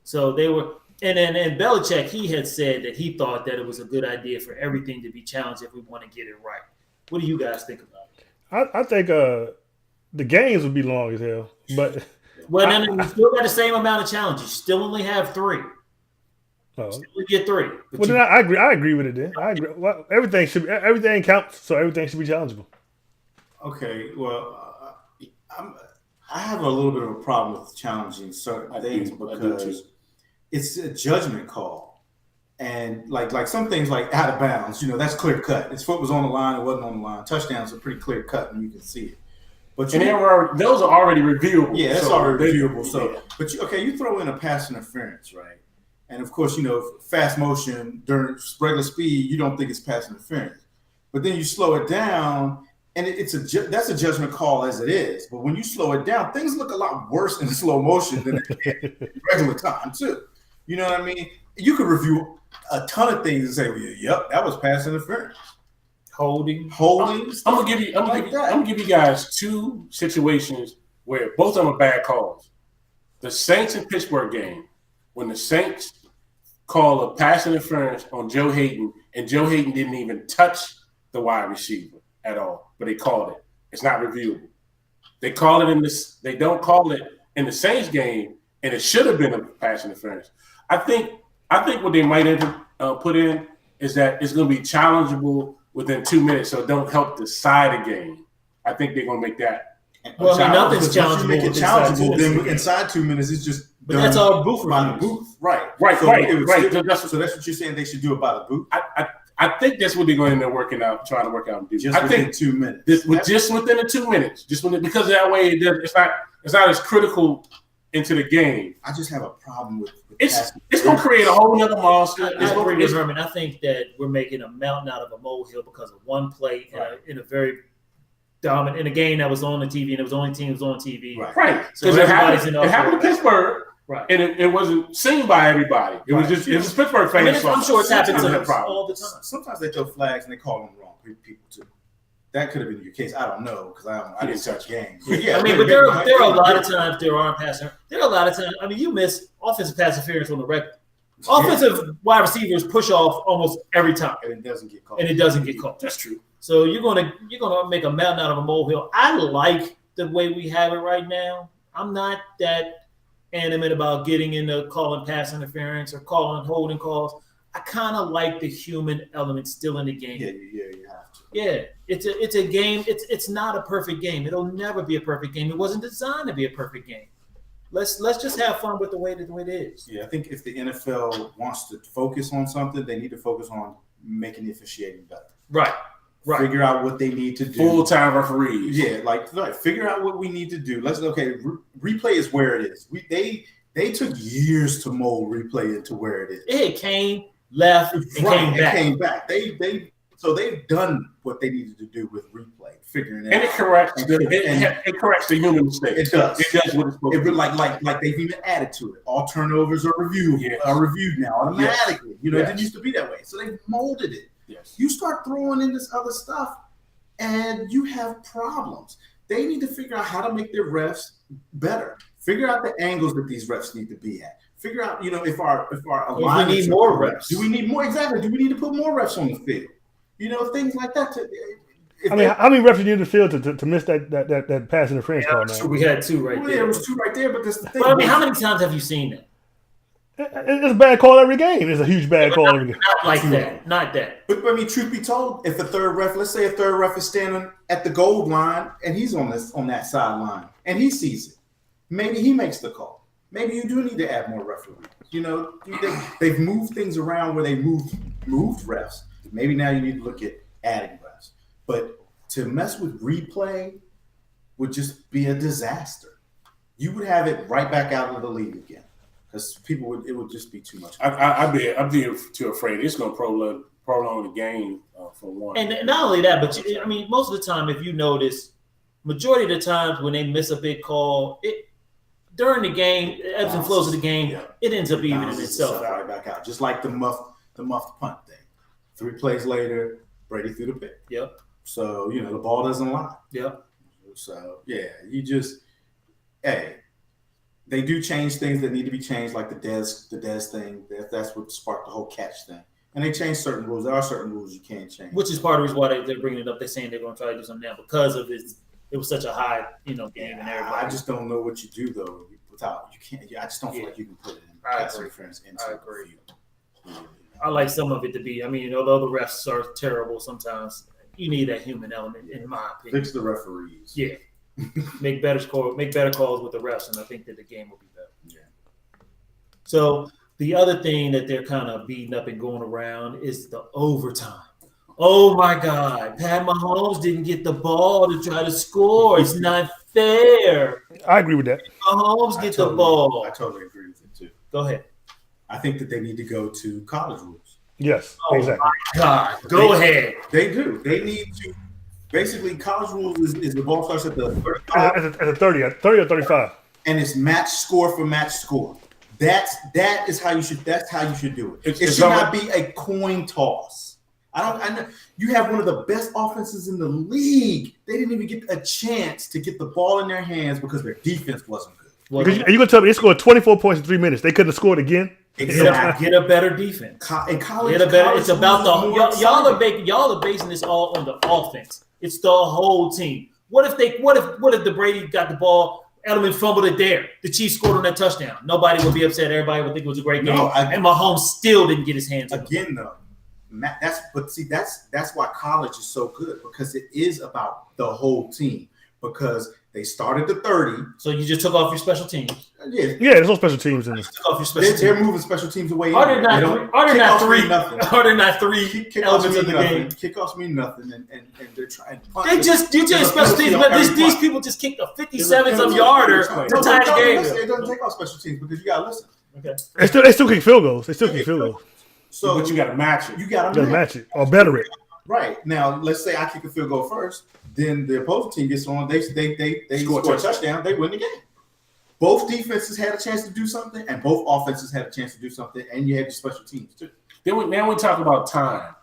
So they were, and Belichick, he had said that he thought that it was a good idea for everything to be challenged if we want to get it right. What do you guys think about it? I think the games would be long as hell, but Well, then you still got the same amount of challenges. You still only have 3. Still only get 3. But well, then I agree. I agree with it. Then I agree. Well, everything counts, so everything should be challengeable. Okay, well, I have a little bit of a problem with challenging certain things because it's a judgment call, and like some things like out of bounds, that's clear cut. His foot was on the line, it wasn't on the line. Touchdowns are pretty clear cut, and you can see it. But those are already reviewable. Yeah, that's already reviewable. So, but you throw in a pass interference, right? And of course, fast motion during regular speed, you don't think it's pass interference, but then you slow it down. And that's a judgment call as it is. But when you slow it down, things look a lot worse in slow motion than in regular time, too. You know what I mean? You could review a ton of things and say, well, yep, that was pass interference. holding. I'm gonna give you guys 2 situations where both of them are bad calls. The Saints and Pittsburgh game, when the Saints call a pass interference on Joe Hayden, and Joe Hayden didn't even touch the wide receiver at all, but they called it. It's not reviewable. They call it in this. They don't call it in the Saints game, and it should have been a pass interference. I think what they might put in is that it's going to be challengeable within 2 minutes, so it don't help decide a game. I think they're going to make that. Well, nothing's challengeable. challengeable. Make it challengeable. Then inside 2 minutes, it's just. But that's all booth by the reviews. booth, right? So that's what you're saying. They should do it by the booth. I think that's what they're going to trying to work out and do. Just within 2 minutes. Just within the 2 minutes. Because that way it's not as critical into the game. I just have a problem with it's going to create a whole other monster. I agree with Herman. I think that we're making a mountain out of a molehill because of one play in a very dominant in a game that was on the TV and it was the only team that was on TV. Right. So Because everybody's it happened to Pittsburgh. Right. And it wasn't seen by everybody. It was Pittsburgh fans. I'm sure it's happened to us all the time. Sometimes they throw flags and they call them wrong people too. That could have been your case. I don't know because I didn't touch games. Yeah, but there are a lot of times there aren't passing. There are a lot of times. You miss offensive pass interference on the record. Offensive wide receivers push off almost every time, and it doesn't get called. That's true. So you're gonna make a mountain out of a molehill. I like the way we have it right now. I'm not that animate about getting into calling pass interference or calling holding calls. I kind of like the human element still in the game. Yeah, you have to. Yeah, it's a game. It's not a perfect game. It'll never be a perfect game. It wasn't designed to be a perfect game. Let's just have fun with the way it is. Yeah, I think if the NFL wants to focus on something, they need to focus on making the officiating better. Right. Figure out what they need to do. Full-time referees. Yeah, figure out what we need to do. Replay is where it is. They took years to mold replay into where it is. It came, left, and came back. They've done what they needed to do with replay, figuring it out. And it corrects the human mistake. It does. It does what it's supposed to do. Like they've even added to it. All turnovers are reviewed now automatically. It didn't used to be that way. So they molded it. Yes. You start throwing in this other stuff, and you have problems. They need to figure out how to make their refs better. Figure out the angles that these refs need to be at. Figure out, if our alignments. We need more refs. Do we need more? Exactly. Do we need to put more refs on the field? Things like that. How many refs you need to field to miss that pass interference call, man? We had 2 right there. There was 2 right there, but this thing. But how many times have you seen that? It's a bad call every game. It's a huge bad call every game. Not like that. Not that. But I mean, truth be told, if a third ref, let's say a third ref is standing at the goal line and he's on that sideline and he sees it, maybe he makes the call. Maybe you do need to add more referees. You know, they've moved things around where they moved refs. Maybe now you need to look at adding refs. But to mess with replay would just be a disaster. You would have it right back out of the league again because it would just be too much. I'd be too afraid. It's going to prolong the game for one. And not only that, but I mean, most of the time, if you notice, majority of the times when they miss a big call, during the game, ebbs and flows of the game, it ends up evening itself out. Right back out, just like the muffed punt thing. 3 plays later, Brady threw the pick. Yep. So the ball doesn't lie. Yep. So they do change things that need to be changed, like the Dez thing. That's what sparked the whole catch thing. And they changed certain rules. There are certain rules you can't change. Which is part of the reason why they're bringing it up. They're saying they're going to try to do something now because of it was such a high, game, and everybody. I just don't know what you do though without you can't. I just don't feel like you can put it in pass interference into the field. I like some of it to be. I mean, although the refs are terrible sometimes, you need that human element, in my opinion. Fix the referees. Yeah, make better calls with the refs, and I think that the game will be better. Yeah. So the other thing that they're kind of beating up and going around is the overtime. Oh my God, Pat Mahomes didn't get the ball to try to score. It's not fair. I agree with that. Mahomes get the ball. I totally agree with it too. Go ahead. I think that they need to go to college rules. Yes, Oh exactly. my God, go ahead. They do. They need to. Basically, college rules is the ball starts at the 35, At a 30 or 35. and it's match score for match score. That is how you should. That's how you should do it. It should not be a coin toss. I know you have one of the best offenses in the league. They didn't even get a chance to get the ball in their hands because their defense wasn't good. Well, Are you going to tell me they scored 24 points in 3 minutes? They couldn't have scored again? Exactly. get a better defense. In college, Get a better. college It's about rules are more y'all are basing this all on the offense. It's the whole team. What if the Brady got the ball? Edelman fumbled it there. The Chiefs scored on that touchdown. Nobody would be upset. Everybody would think it was a great game. And Mahomes still didn't get his hands on it. Again, though, that's why college is so good because it is about the whole team. Because they started the 30. So you just took off your special teams. Yeah, there's no special teams in this. Took off your special they're teams. moving special teams away. Are there not three elements of the game? Kickoffs mean nothing, and they're trying. They just special teams, but these people just kicked a 57-some yarder to tie the game. It doesn't take off special teams because you gotta listen. Okay. They still kick field goals. So but you got to match it. You got to match it or better it. Right now, let's say I kick a field goal first, then the opposing team gets on. They score a touchdown. They win the game. Both defenses had a chance to do something, and both offenses had a chance to do something, and you had your special teams too. Now we talk about time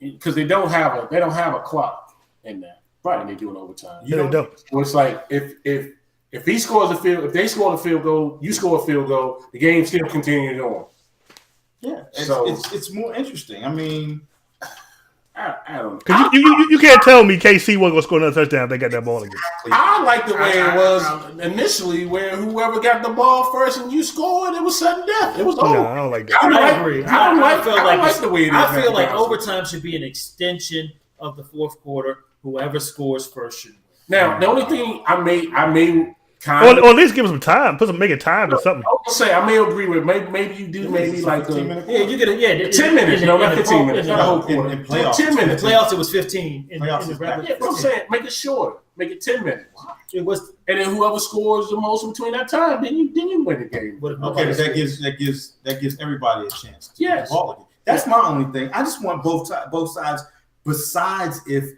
because they don't have a clock in that. Right, and they do it overtime. They don't. So it's like if they score a field goal, you score a field goal, the game still continues on. Yeah, So it's more interesting. I mean. I don't know. Because you can't tell me KC wasn't going to score another touchdown if they got that ball again. I like the way it was initially, where whoever got the ball first and you scored, it was sudden death. It was over. No, I don't like that. I agree. I like the way it is. I feel like overtime should be an extension of the fourth quarter. Whoever scores first should win. Now, the only thing I may or at least give them some time. Make it time or something. I may agree with maybe you do like 15 minutes. Yeah, you get it. 10 minutes. No, not 15 minutes. Not a whole quarter. In playoffs. 10 minutes. In the playoffs, it was 15. In Playoffs the is regular, Yeah, but I'm saying make it short. Make it 10 minutes. it was. And then whoever scores the most between that time, then you win the game. Okay, but that gives everybody a chance to Yes. get the ball again. That's my only thing. I just want both sides. Besides, if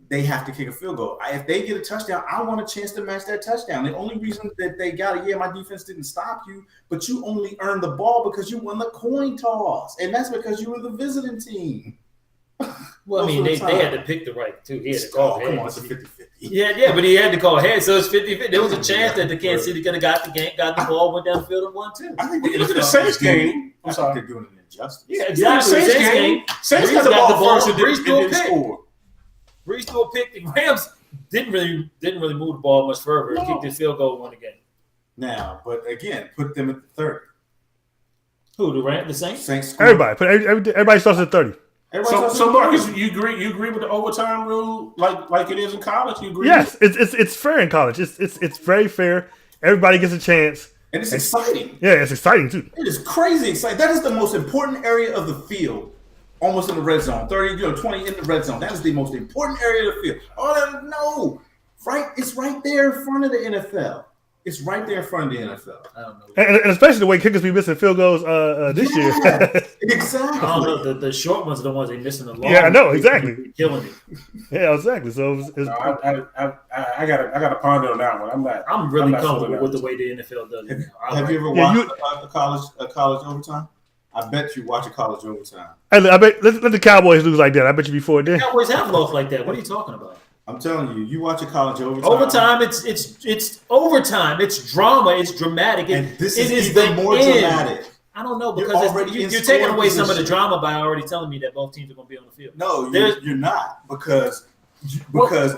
they have to kick a field goal, if they get a touchdown, I want a chance to match that touchdown. The only reason that they got it, my defense didn't stop you, but you only earned the ball because you won the coin toss, and that's because you were the visiting team. Well, I mean, they had to pick the right two. He had to call Come on, heads. it's a 50-50. Yeah, but he had to call ahead, so it's 50-50. There was a chance that the Kansas City could have got the ball, went down the field and won too. I think When you look at the Saints game, I think they're doing an injustice. Yeah, exactly. exactly. Saints game. Saints Breeze got the got the ball ball, first and Breeze threw a didn't pick. score. Breeze threw a pick. The Rams didn't really move the ball much further. No. Kicked the field goal, won the game. Now, but again, put them at the 30. Who the Saints? Saints scored. Everybody, everybody starts at 30. Everybody So starts Marcus, at 30. you agree with the overtime rule like it is in college? You agree? Yes, it's fair in college. It's very fair. Everybody gets a chance. And it's exciting. Yeah, it's exciting too. It is crazy exciting. That is the most important area of the field. Almost in the red zone. 30, 20 in the red zone. That is the most important area of the field. It's right there in front of the NFL. It's right there in front of the NFL. I don't know. And especially the way kickers be missing field goals this year. Exactly. I don't know. The short ones are the ones they missing the long. Yeah, I know, exactly. Killing it. Yeah, exactly. So it's I got to ponder on that one. I'm really not comfortable feeling with that. the way the NFL does it. now. Have you ever watched a college overtime? I bet you watch a college overtime. I bet let the Cowboys lose like that. I bet you before then. Cowboys have lost like that. What are you talking about? I'm telling you, you watch a college overtime. Overtime, it's overtime. It's drama. It's dramatic. And this it is the even more end. dramatic. I don't know You're because already you're in taking scoring away some of the position. drama by already telling me that both teams are going to be on the field. No, There's- you're not because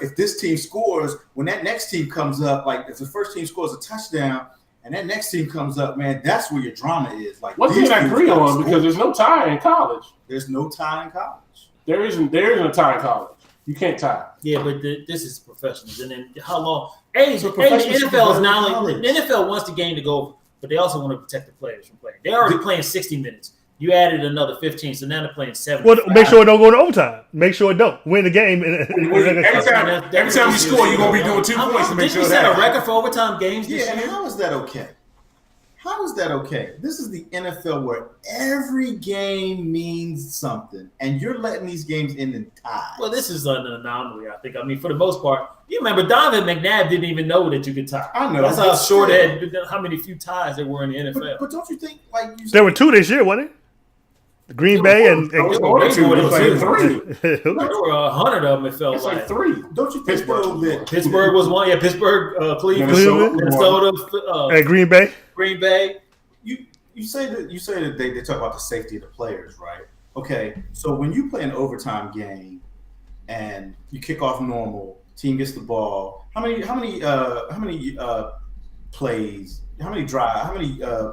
if this team scores, when that next team comes up, like if the first team scores a touchdown and that next team comes up, man, that's where your drama is. Like One these thing I teams agree gotta on score. because there's no tie in college. There's no tie in college. There isn't a tie in college. You can't tie. Yeah, but this is professionals. And then how long? Hey, So the professionals should be NFL is better not than only the college. NFL wants the game to go, but they also want to protect the players from playing. They're already playing 60 minutes. You added another 15, so now they're playing 70. Well, make sure it don't go into overtime. Make sure it don't win the game. Every time you score, you're gonna be doing 2 points to make Did sure we set a that. record for overtime games this Yeah, and year? how is that okay? How is that okay? This is the NFL where every game means something, and you're letting these games end in ties. Well, this is an anomaly, I think. I mean, for the most part, you remember Donovan McNabb didn't even know that you could tie. I know, That's how but short still. how many few ties there were in the NFL. But don't you think like you There were 2 this year, wasn't it? The Green Bay and It was more than two. It was like 3. There were 100 of them, it felt It's like. like 3. don't you think though that Pittsburgh was one. Yeah, Pittsburgh, Cleveland, Minnesota. Minnesota, Green Bay. Green Bay. you say that they talk about the safety of the players, right? Okay, so when you play an overtime game and you kick off normal, team gets the ball. How many plays? How many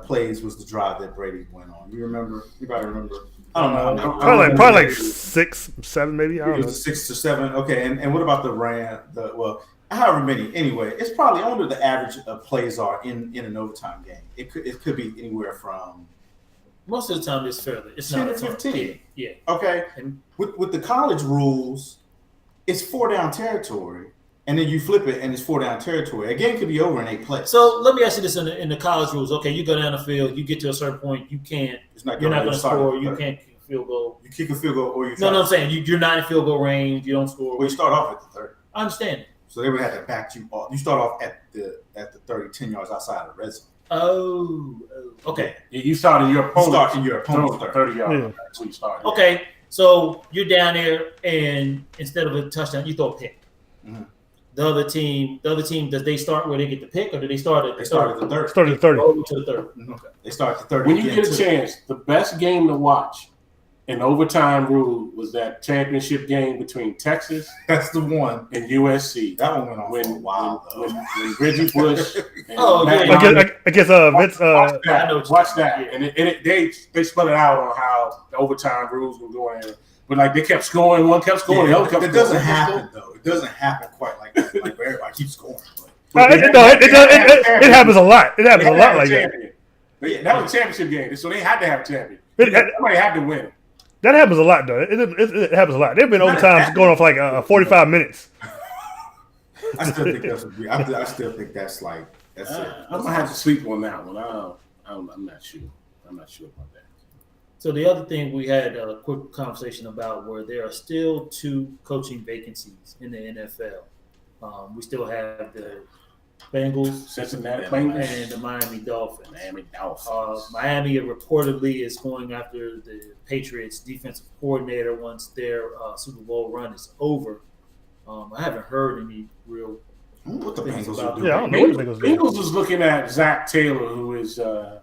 plays was the drive that Brady went on? You remember? Anybody remember? I don't know. Probably like 6, 7, maybe. I It don't know. was 6 or 7. Okay, and what about the however many? Anyway, it's probably under the average of plays are in an overtime game. It could be anywhere from Most of the time, it's fairly. It's 10 not to a ton. 15. Yeah. okay. And- With the college rules, it's 4 down territory, and then you flip it and it's 4 down territory. A game could be over in 8 plays. So let me ask you this: in the college rules, okay, you go down the field, you get to a certain point, you can't. It's not You're not gonna going to start score. at You 30. can't kick a field goal. You kick a field goal or you No, I'm saying you're not in field goal range. You don't score. Well, you start off at the 30. I understand. So they would have to back you off. You start off at the 30, 10 yards outside of the red zone. Okay. You started your You opponent. start in your opponent's 30. 30 yards. Yeah. That's when you started. Okay. So you're down there, and instead of a touchdown, you throw a pick. Mhm. The other team, does they start where they get the pick, or do they start at They start at the 30. Started at 30. Go to the third. Mhm. Okay. They start at the 30. When you again, get a too. chance, the best game to watch in overtime rule was that championship game between Texas That's the one. and USC. That one went on for a When, while, though. when Reggie Bush and Oh, Matt yeah. Ryan- I guess Vince. watch that. I know what Watch you're that. saying. And they spelled it out on how the overtime rules were going. But like they kept scoring, one kept scoring, the other kept It scoring. doesn't happen, though. It doesn't happen quite like that. Like where everybody keeps scoring. It happens a lot. It happens a lot like that. that. That was a championship game, so they had to have a champion. It- Somebody had to win. That happens a lot, though. It happens a lot. There've been overtimes going off like 45 minutes. I still think that's. I still think that's like that's it. I'm gonna have to sleep on that one. I'm not sure. I'm not sure about that. So the other thing we had a quick conversation about were there are still 2 coaching vacancies in the NFL. We still have the Bengals Cincinnati and Bengals, the Miami Dolphins. Miami Dolphins. Miami reportedly is going after the Patriots defensive coordinator once their Super Bowl run is over. I haven't heard any real. What the Things Bengals about are doing? Yeah, I don't know what the Bengals do. Bengals is looking at Zach Taylor, who is the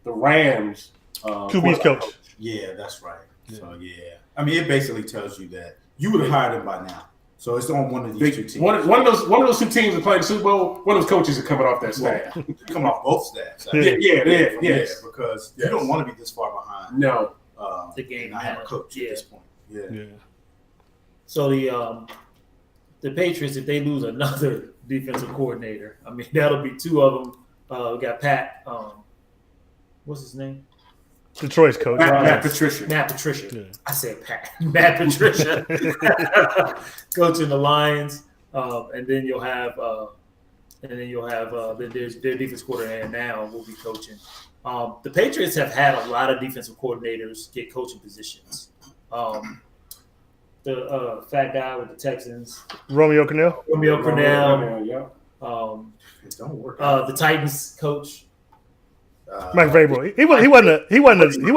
Rams QB's coach. Yeah, that's right. So yeah, I mean, it basically tells you that you would have hired him by now. So it's on one of these two teams. One of those two teams that played the Super Bowl. One of those coaches are coming off that staff. Come off both staffs. Yeah, Because you don't want to be this far behind. No. The game and I have a now. coach at this point. Yeah. So the Patriots, if they lose another defensive coordinator, I mean that'll be two of them. We got Pat. What's his name? Detroit's coach. Matt Patricia. Matt Patricia. Yeah. I said Pat. Matt Patricia coaching the Lions, and then you'll have their defense coordinator now will be coaching. The Patriots have had a lot of defensive coordinators get coaching positions. The fat guy with the Texans, Romeo Cornell. Romeo Cornell. Yeah. It don't work out. The Titans coach. Mike Vrabel. He wasn't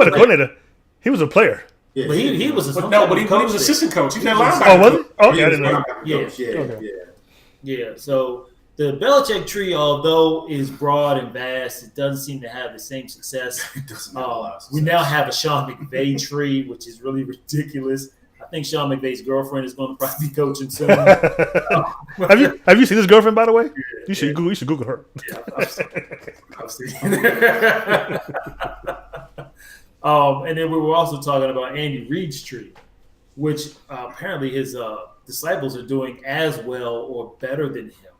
a coordinator. He was a player. Yeah, But he was a But he was assistant coach. He was that linebacker. Oh, was it? Oh, He yeah, I was didn't know. coach. Yeah. Okay. Yeah, so the Belichick tree, although is broad and vast, it doesn't seem to have the same success. It doesn't have a lot of We success. now have a Sean McVay tree, which is really ridiculous. I think Sean McVay's girlfriend is going to probably be coaching soon. have you seen his girlfriend, by the way? You should Google her. Yeah, I've seen. And then we were also talking about Andy Reid's tree, which apparently his disciples are doing as well or better than him,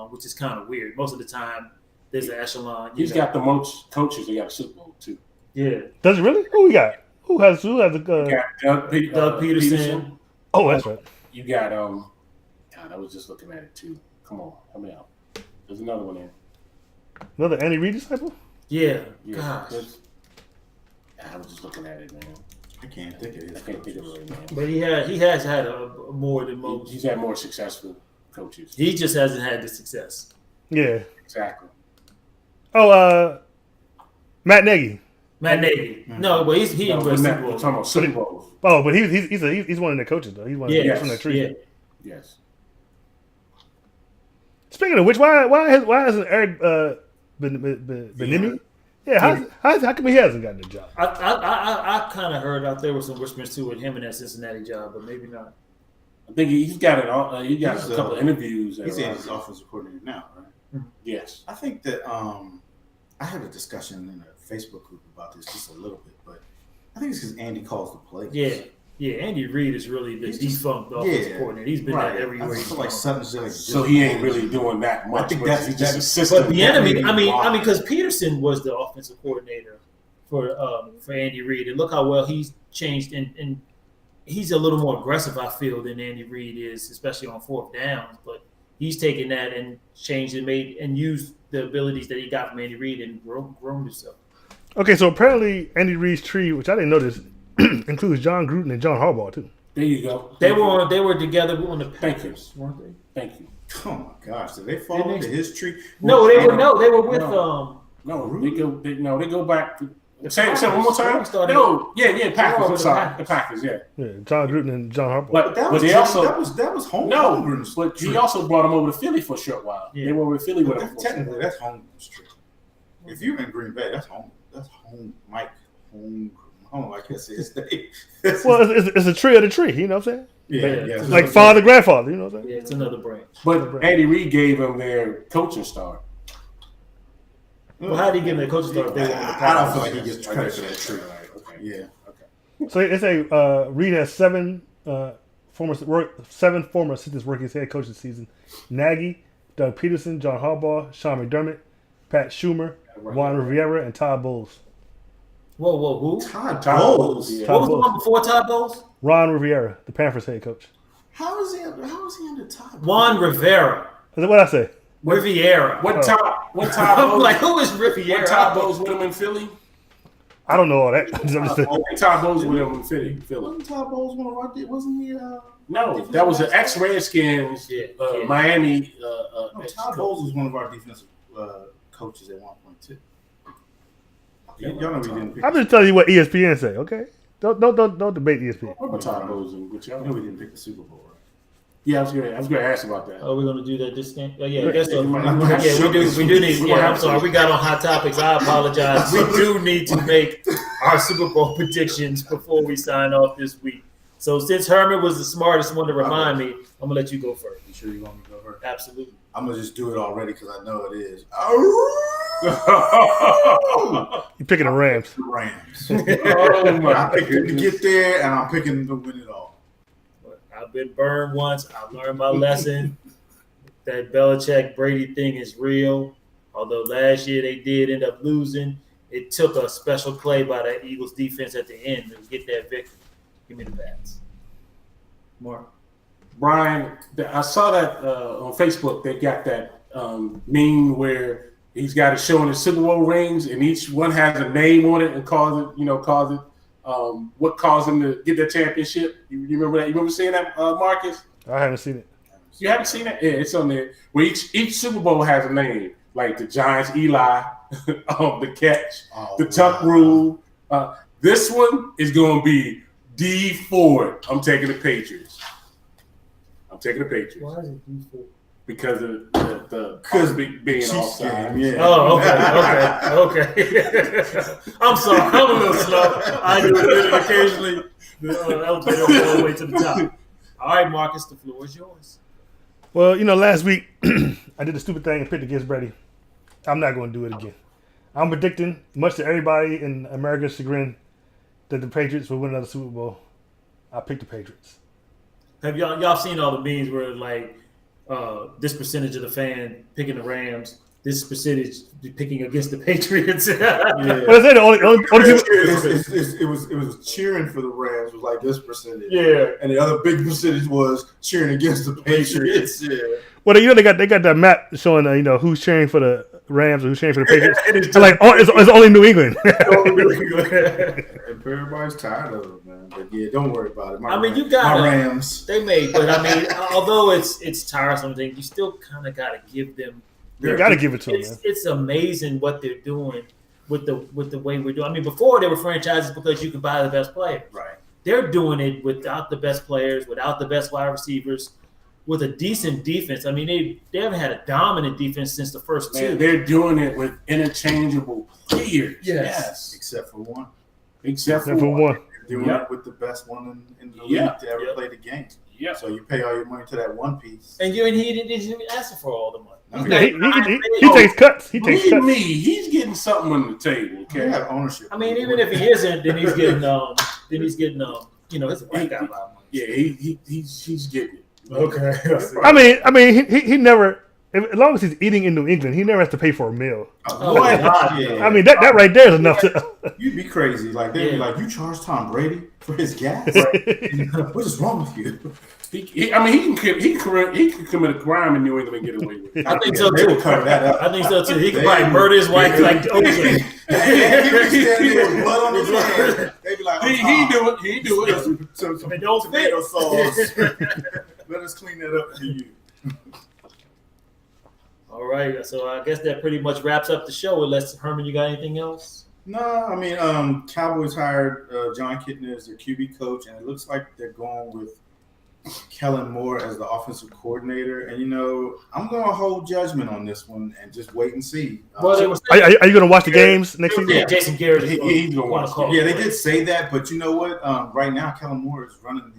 which is kind of weird. Most of the time, there's an echelon. He's got the most coaches. He got a Super Bowl too. Yeah. Does he really? Who we got? Who has the? You got Doug Peterson. Oh, that's right. You got God, I was just looking at it too. Come on, help me out. There's another one in. Another Andy Reid disciple? Yeah. Yeah, Gosh. I was just looking at it, man. I can't think of I his can't think of it, man. But he has had more than most. He's had more successful coaches. He just hasn't had the success. Yeah. Exactly. Oh, Matt Nagy. Matt Nagy. No, but he No, in we're Super not- we're Bowl. talking about Super Bowls. Oh, but he's one of the coaches though. He's Yeah, from that tree. yeah. Yes. Speaking of which, why hasn't Eric Bieniemy? Yeah, how come he hasn't gotten the job? I kind of heard out there were some whispers too with him in that Cincinnati job, but maybe not. I think he's got it all. He got He's, a couple of interviews. He's that are- his offensive coordinator now, right? Yes. I think that I had a discussion in a Facebook group about this just a little bit, but I think it's because Andy calls the plays. Yeah. Andy Reid is really the He's just- defunct offensive yeah, coordinator. He's been Right. there everywhere I he's feel like gone. Sutton's like So he ain't really doing that much. I think but that's- he's just that's- assistant. But the enemy, I mean, Why? because Peterson was the offensive coordinator for Andy Reid, and look how well he's changed, and he's a little more aggressive, I feel, than Andy Reid is, especially on fourth downs. But he's taken that and changed and used the abilities that he got from Andy Reid and grown himself. Okay, so apparently Andy Reid's tree, which I didn't notice, includes John Gruden and John Harbaugh too. There you go. They were together on the Thank you. Packers, weren't they? Thank you. Oh my gosh, did they fall Didn't into they- his tree? No, they were with No. No, they go back. Say Packers. it one more time. Started- No, yeah, Packers. Started I'm with sorry, the the Packers. Yeah, Yeah, John Gruden and John Harbaugh. but That was they also that was home. no, Holmgren's but he tree. also brought him over to Philly for a short while. Yeah. They were with Philly with him. But technically that's Holmgren's tree. If you're in Green Bay, that's home. That's home. Mike Holmgren. Oh, I can't say his name. Well, it's a tree of the tree. You know what I'm saying? yeah. Like father, grandfather. You know what I'm saying? Yeah, it's another branch. But Andy Reid gave him their coaching star. Well, how did he give him the coaching start if they were on the I don't Packers? feel like he gets credit for that tree. Okay. Yeah. Okay. So they say Reid has seven former assistants working as head coach this season: Nagy, Doug Peterson, John Harbaugh, Sean McDermott, Pat Schumer, Juan Rivera, and Todd Bowles. Whoa, who? Todd Todd Bowles. Bowles, yeah. What was the one before Todd Bowles? Ron Rivera, the Panthers head coach. How is he under Todd Bowles? Juan Rivera. Is that what I say? Riviera. What Todd I'm Bowles? like, who is When Riviera? Todd Bowles with him in Philly? I don't know all that. I'm just saying. When Todd Bowles with him in Philly? Wasn't Todd Bowles one of our? Wasn't he? No, that was an ex-Redskins, Yeah. Miami. No, Todd Bowles was one of our defensive coaches at one point too. Y'all know we didn't pick. I'm just telling you what ESPN say. Okay, don't debate ESPN. What about Todd Bowles and with I know y'all? we didn't pick the Super Bowl, right? Yeah, I was going to ask about that. Are we going to do that this game? Oh, yeah, I guess so. Yeah, Yeah, we do need. Yeah, I'm sorry. We got on hot topics. I apologize. We do need to make our Super Bowl predictions before we sign off this week. So since Herman was the smartest one to remind me, I'm gonna let you go first. You sure you want me to go first? Absolutely. I'm gonna just do it already because I know it is. You picking the Rams? Rams. Oh my I picked them to goodness. get there, and I'm picking them to win it all. I've been burned once. I learned my lesson. That Belichick Brady thing is real. Although last year they did end up losing, it took a special play by the Eagles defense at the end to get that victory. Give me the bats. Mark. Brian, I saw that on Facebook. They got that meme where he's got it showing his Super Bowl rings, and each one has a name on it and calls it what caused him to get that championship. You remember that? You remember seeing that, Marcus? I haven't seen it. You haven't seen that? Yeah, it's on there. Where each Super Bowl has a name, like the Giants, Eli, the catch, the tuck rule. This one is going to be D Ford. I'm taking the Patriots. Why is it D4? Because of the being Chiefs offside. game, yeah. Oh, okay. I'm sorry. I'm a little slow. I do it occasionally. The elevator will go all the way to the top. All right, Marcus, the floor is yours. Well, last week I did a stupid thing and picked against Brady. I'm not going to do it again. I'm predicting, much to everybody in America's chagrin, that the Patriots will win another Super Bowl. I picked the Patriots. Have y'all seen all the memes where like this percentage of the fan picking the Rams, this percentage picking against the Patriots? Yeah. Well, I said the only people. It was cheering for the Rams was like this percentage. Yeah. And the other big percentage was cheering against the Patriots. Yeah. Well, they got that map showing who's cheering for the Rams and who's cheering for the Patriots. It's like it's only New England. And everybody's tired of it, man. But yeah, don't worry about it. I mean, you got my Rams. They may, but I mean, although it's tiresome thing, you still kind of got to give them. You got to give it to them, man. It's amazing what they're doing with the way we're doing. I mean, before they were franchises because you could buy the best players. Right. They're doing it without the best players, without the best wide receivers, with a decent defense. I mean, they haven't had a dominant defense since the first two. Man, they're doing it with interchangeable players. Yes. Except for one. Except for one. one. They're doing Yep. it with the best one in the Yep. league to ever Yep. play the game. Yeah. So you pay all your money to that one piece. And he didn't even ask for all the money. No, He takes cuts. He takes Believe cuts. me, he's getting something on the table. You Okay. have ownership. I mean, even if he isn't, then he's getting it's a white guy money. Yeah, he's getting it. Okay. I mean, he never. As long as he's eating in New England, he never has to pay for a meal. Oh, my God. Yeah. I mean, that right there is enough to. You'd be crazy. Like they'd be like, "You charge Tom Brady for his gas? What is wrong with you?" He can commit a crime in New England and get away with it. I think so They too. would cover that up. I think so too. He could probably murder his wife like OJ. He'd be standing there with blood on his hand. They'd be like, He do it. Some It don't fit. tomato sauce. Let us clean that up for you. All right, so I guess that pretty much wraps up the show. Unless Herman, you got anything else? No, I mean, Cowboys hired John Kitna as their QB coach, and it looks like they're going with Kellen Moore as the offensive coordinator. And I'm going to hold judgment on this one and just wait and see. Well, they were Are you going to watch the games next season? yeah, Jason Garrett. He's gonna watch call. Yeah, they did say that, but you know what? Right now, Kellen Moore is running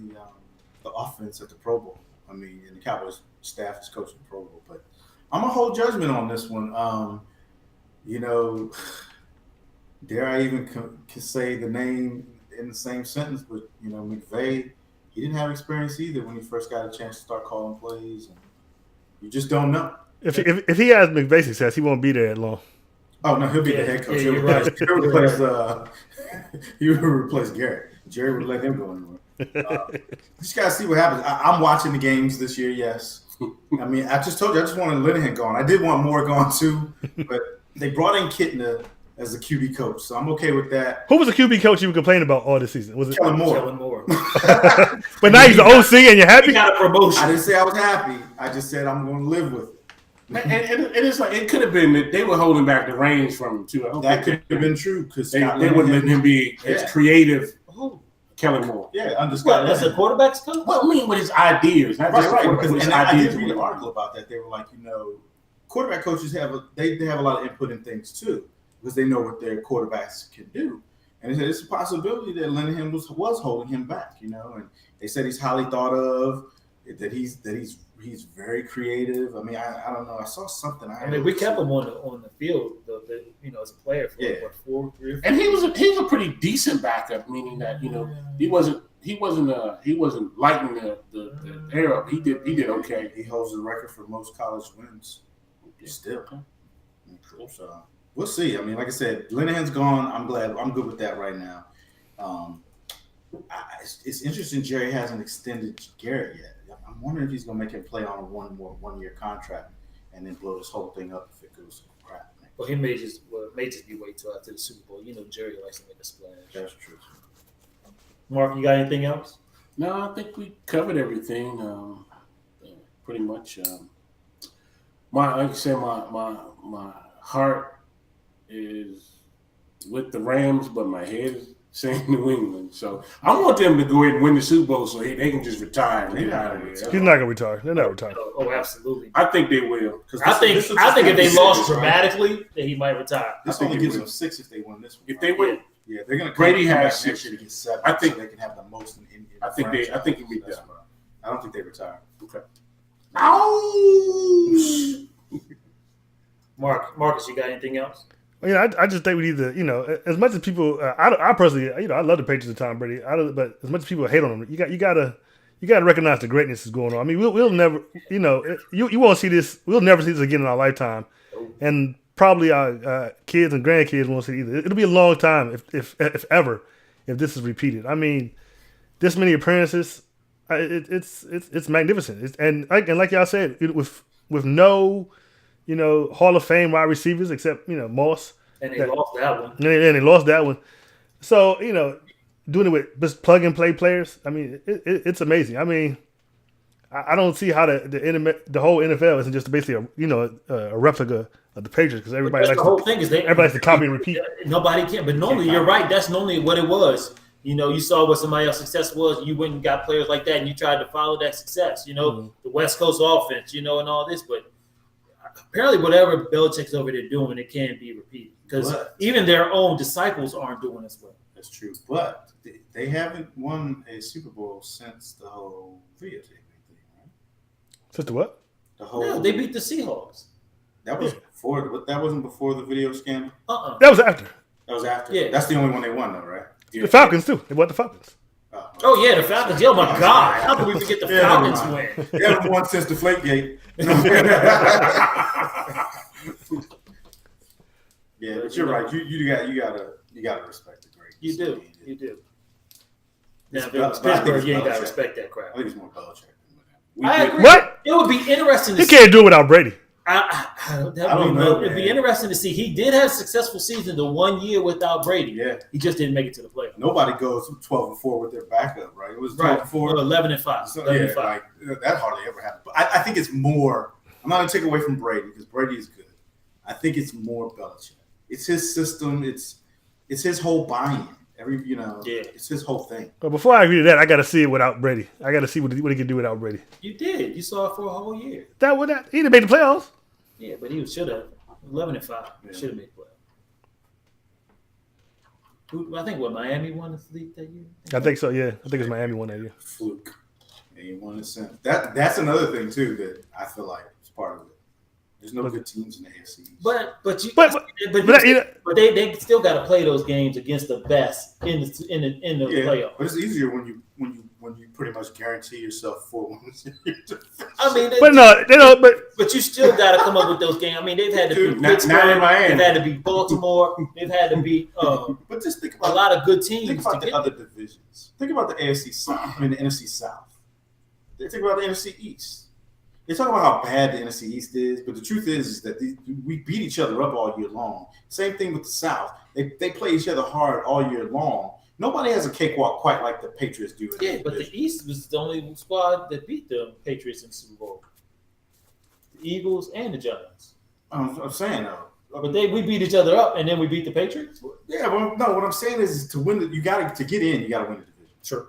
the offense at the Pro Bowl. I mean, and the Cowboys staff is coaching the Pro Bowl. But I'm gonna hold judgment on this one. Dare I even can say the name in the same sentence? But McVay, he didn't have experience either when he first got a chance to start calling plays, and you just don't know. If he has McVay success, he won't be there long. Oh no, he'll be the head coach. Yeah, you're right. He would replace Garrett. Jerry would let him go anywhere. Just gotta see what happens. I'm watching the games this year. Yes, I mean I just told you I just wanted Linehan gone. I did want Moore gone too, but they brought in Kitna as the QB coach, so I'm okay with that. Who was the QB coach you were complaining about all this season? Was it? Kellen Moore. Kellen Moore. But now he's the OC and you're He happy. got a I promotion. didn't say I was happy. I just said I'm going to live with it. And it's like it could have been that they were holding back the reins from him too. I don't That think could have been true because they wouldn't let him be as creative. Who? Kellen Moore. Yeah, What? understand. That's a quarterback's coach? Well, I mean, with his ideas, not just Right, with his and I ideas. did read an article about that. They were like, quarterback coaches have they have a lot of input in things too because they know what their quarterbacks can do. And they said it's a possibility that Linehan was holding him back, and They said he's highly thought of. That he's very creative. I mean, I don't know. I saw something. I mean, we kept him on the field, as a player for what, 4, 3, or 4. And he was a pretty decent backup, meaning that he wasn't lighting the air up. He did okay. He holds the record for most college wins. Still, so we'll see. I mean, like I said, Linehan's gone. I'm glad. I'm good with that right now. It's interesting. Jerry hasn't extended Garrett yet. I'm wondering if he's going to make him play on a one-year contract and then blow this whole thing up if it goes to crap. Well, he may just be wait till after the Super Bowl. Jerry likes to make a splash. That's true. Mark, you got anything else? No, I think we covered everything. Pretty much. Like I said, my heart is with the Rams, but my head is saying New England. So I want them to go ahead and win the Super Bowl so they can just retire and get out of here. He's not going to retire. They're not retiring. Oh, absolutely. I think they will. I think if they lost dramatically, then he might retire. This only gives them 6 if they win this one. If they win, yeah, they're going to Brady come has back 6 next year to get 7. I think so they can have the most in I think he'll be done. I don't think they retire. Okay. Ow! Marcus, you got anything else? I just think we need to, as much as people, I personally, I love the Patriots of Tom Brady. But as much as people hate on him, you got to recognize the greatness is going on. I mean, we'll never, you won't see this. We'll never see this again in our lifetime, and probably our kids and grandkids won't see it either. It'll be a long time if ever, if this is repeated. I mean, this many appearances, it's magnificent. And like y'all said, with no. Hall of Fame wide receivers except, Moss. And they lost that one. And they lost that one. So, doing it with just plug and play players, I mean, it's amazing. I mean, I don't see how the whole NFL isn't just basically a replica of the Patriots because everybody likes to copy and repeat. Nobody can. But normally, you're right. That's normally what it was. You saw what somebody else's success was. You went and got players like that, and you tried to follow that success. The West Coast offense, and all this, but. Apparently, whatever Belichick's over there doing, it can't be repeated because even their own disciples aren't doing as well. That's true, but they haven't won a Super Bowl since the whole videotaping thing, right? Since the what? They beat the Seahawks. That was before. That wasn't before the video scandal. That was after. That was after. Yeah, that's the only one they won, though, right? The Falcons too. They won the Falcons. Oh yeah, the Falcons. Oh my God! How can we forget the Falcons win? They haven't won since the Deflategate. Yeah, but you're right. You gotta respect the great. You do. Now, if it was Pittsburgh, you ain't gotta respect that crap. I think it's more Belichick. I agree. What? It would be interesting. He can't do it without Brady. I don't know. It'd be interesting to see. He did have a successful season the 1 year without Brady. Yeah, he just didn't make it to the playoffs. Nobody goes 12-4 with their backup, right? It was 12-4, 11-5. So, that hardly ever happened. But I think it's more. I'm not gonna take away from Brady because Brady is good. I think it's more Belichick. It's his system. It's his whole buy-in. It's his whole thing. But before I agree to that, I got to see it without Brady. I got to see what he can do without Brady. You did. You saw it for a whole year. He didn't make the playoffs. Yeah, but he should have 11-5. Should have made the playoffs. I think Miami won the league that year. I think so. Yeah, I think it's Miami won that year. Fluke. And he won it since. That's another thing too that I feel like is part of it. There's no good teams in the AFC. But they still got to play those games against the best in the playoffs. But it's easier when you pretty much guarantee yourself 4 wins. I mean, but you still got to come up with those games. I mean, they've had to beat Pittsburgh, they've had to beat Baltimore, they've had to beat. But just think about a lot of good teams. Think about the other divisions. Think about the AFC South. The NFC South. Think about the NFC East. They talk about how bad the NFC East is, but the truth is that we beat each other up all year long. Same thing with the South. They play each other hard all year long. Nobody has a cakewalk quite like the Patriots do. Yeah, but the East was the only squad that beat the Patriots in the Super Bowl. The Eagles and the Giants. I'm saying though. But we beat each other up, and then we beat the Patriots. Yeah, well, no. What I'm saying is to win, to get in, you got to win the division. Sure.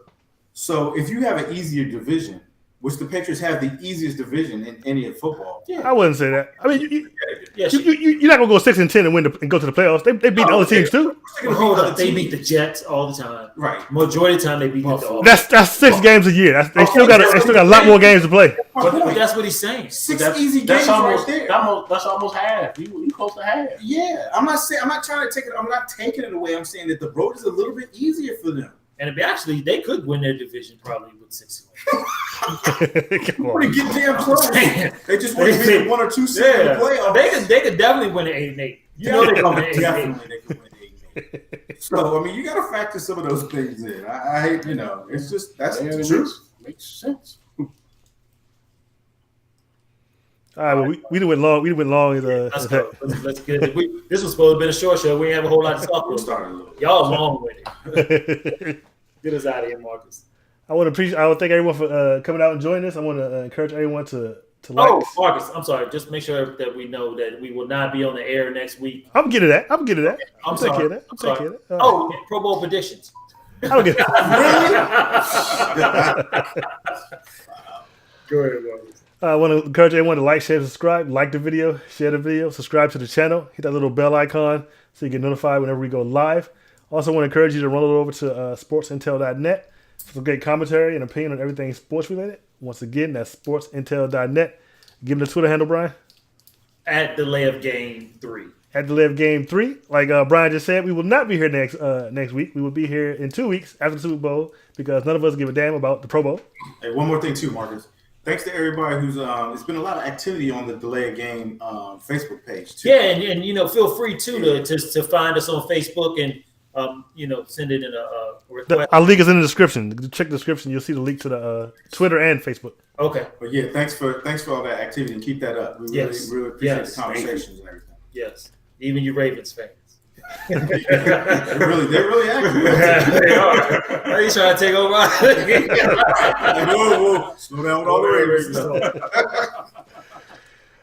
So if you have an easier division, which the Patriots have the easiest division in any of football. I wouldn't say that. I mean, Yes, you're not gonna go 6-10 and go to the playoffs. They beat the other teams too. well, hold up. They beat the Jets all the time. Right. Majority of the time, they beat the Dolphins. That's 6 games a year. They still got a lot more games to play. But that's what he's saying. Six That's- easy that's games almost, right there. That's almost half. You close to half. Yeah, I'm not trying to take it. I'm not taking it away. I'm saying that the road is a little bit easier for them. And if actually, they could win their division probably with 6 wins. Come on. Pretty get damn close. Man. They just want to be 1 or 2 seed in the playoffs. They could definitely win an 8-8. You know they can win an 8-8. Definitely they can win 8-8. So I mean, you got to factor some of those things in. I it's just that's Yeah, the it truth. makes sense. All right, well, we done went long. We went long. Let's go. Let's get it. This was supposed to have been a short show. We didn't have a whole lot to talk We'll about. start a little. Y'all long with it. Get us out of here, Marcus. I want to thank everyone for coming out and joining us. I want to encourage everyone to like. Oh, Marcus, I'm sorry. Just make sure that we know that we will not be on the air next week. I'm getting that. I'm getting that. I'm taking sorry. that. I'm sorry. taking it. Oh, and Pro Bowl predictions. I don't get that. Go ahead, Marcus. I want to encourage everyone to like, share, subscribe, like the video, share the video, subscribe to the channel, hit that little bell icon so you get notified whenever we go live. Also want to encourage you to run it over to sportsintel.net for some great commentary and opinion on everything sports related. Once again, that's sportsintel.net. Give them the Twitter handle, Brian. At Delay of Game 3. At the live game 3. Like Brian just said, we will not be here next week. We will be here in 2 weeks after the Super Bowl because none of us give a damn about the Pro Bowl. Hey, one more thing too, Marcus. Thanks to everybody who's it's been a lot of activity on the Delay of Game Facebook page too. Yeah, and feel free too to find us on Facebook and send it in a request. Our link is in the description. Check the description. You'll see the link to the Twitter and Facebook. Okay. But yeah, thanks for all that activity and keep that up. We really appreciate the conversations and everything. Yes. Even you Ravens fans. They're really active. They are. Are you trying to take over? Whoa, slow down with all the Ravens stuff.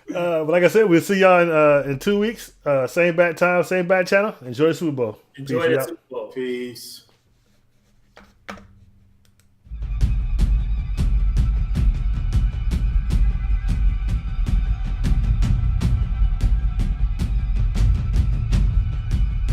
But like I said, we'll see y'all in 2 weeks. Same bat time, same bat channel. Enjoy the Super Bowl. Enjoy Peace the out. Super Bowl. Peace.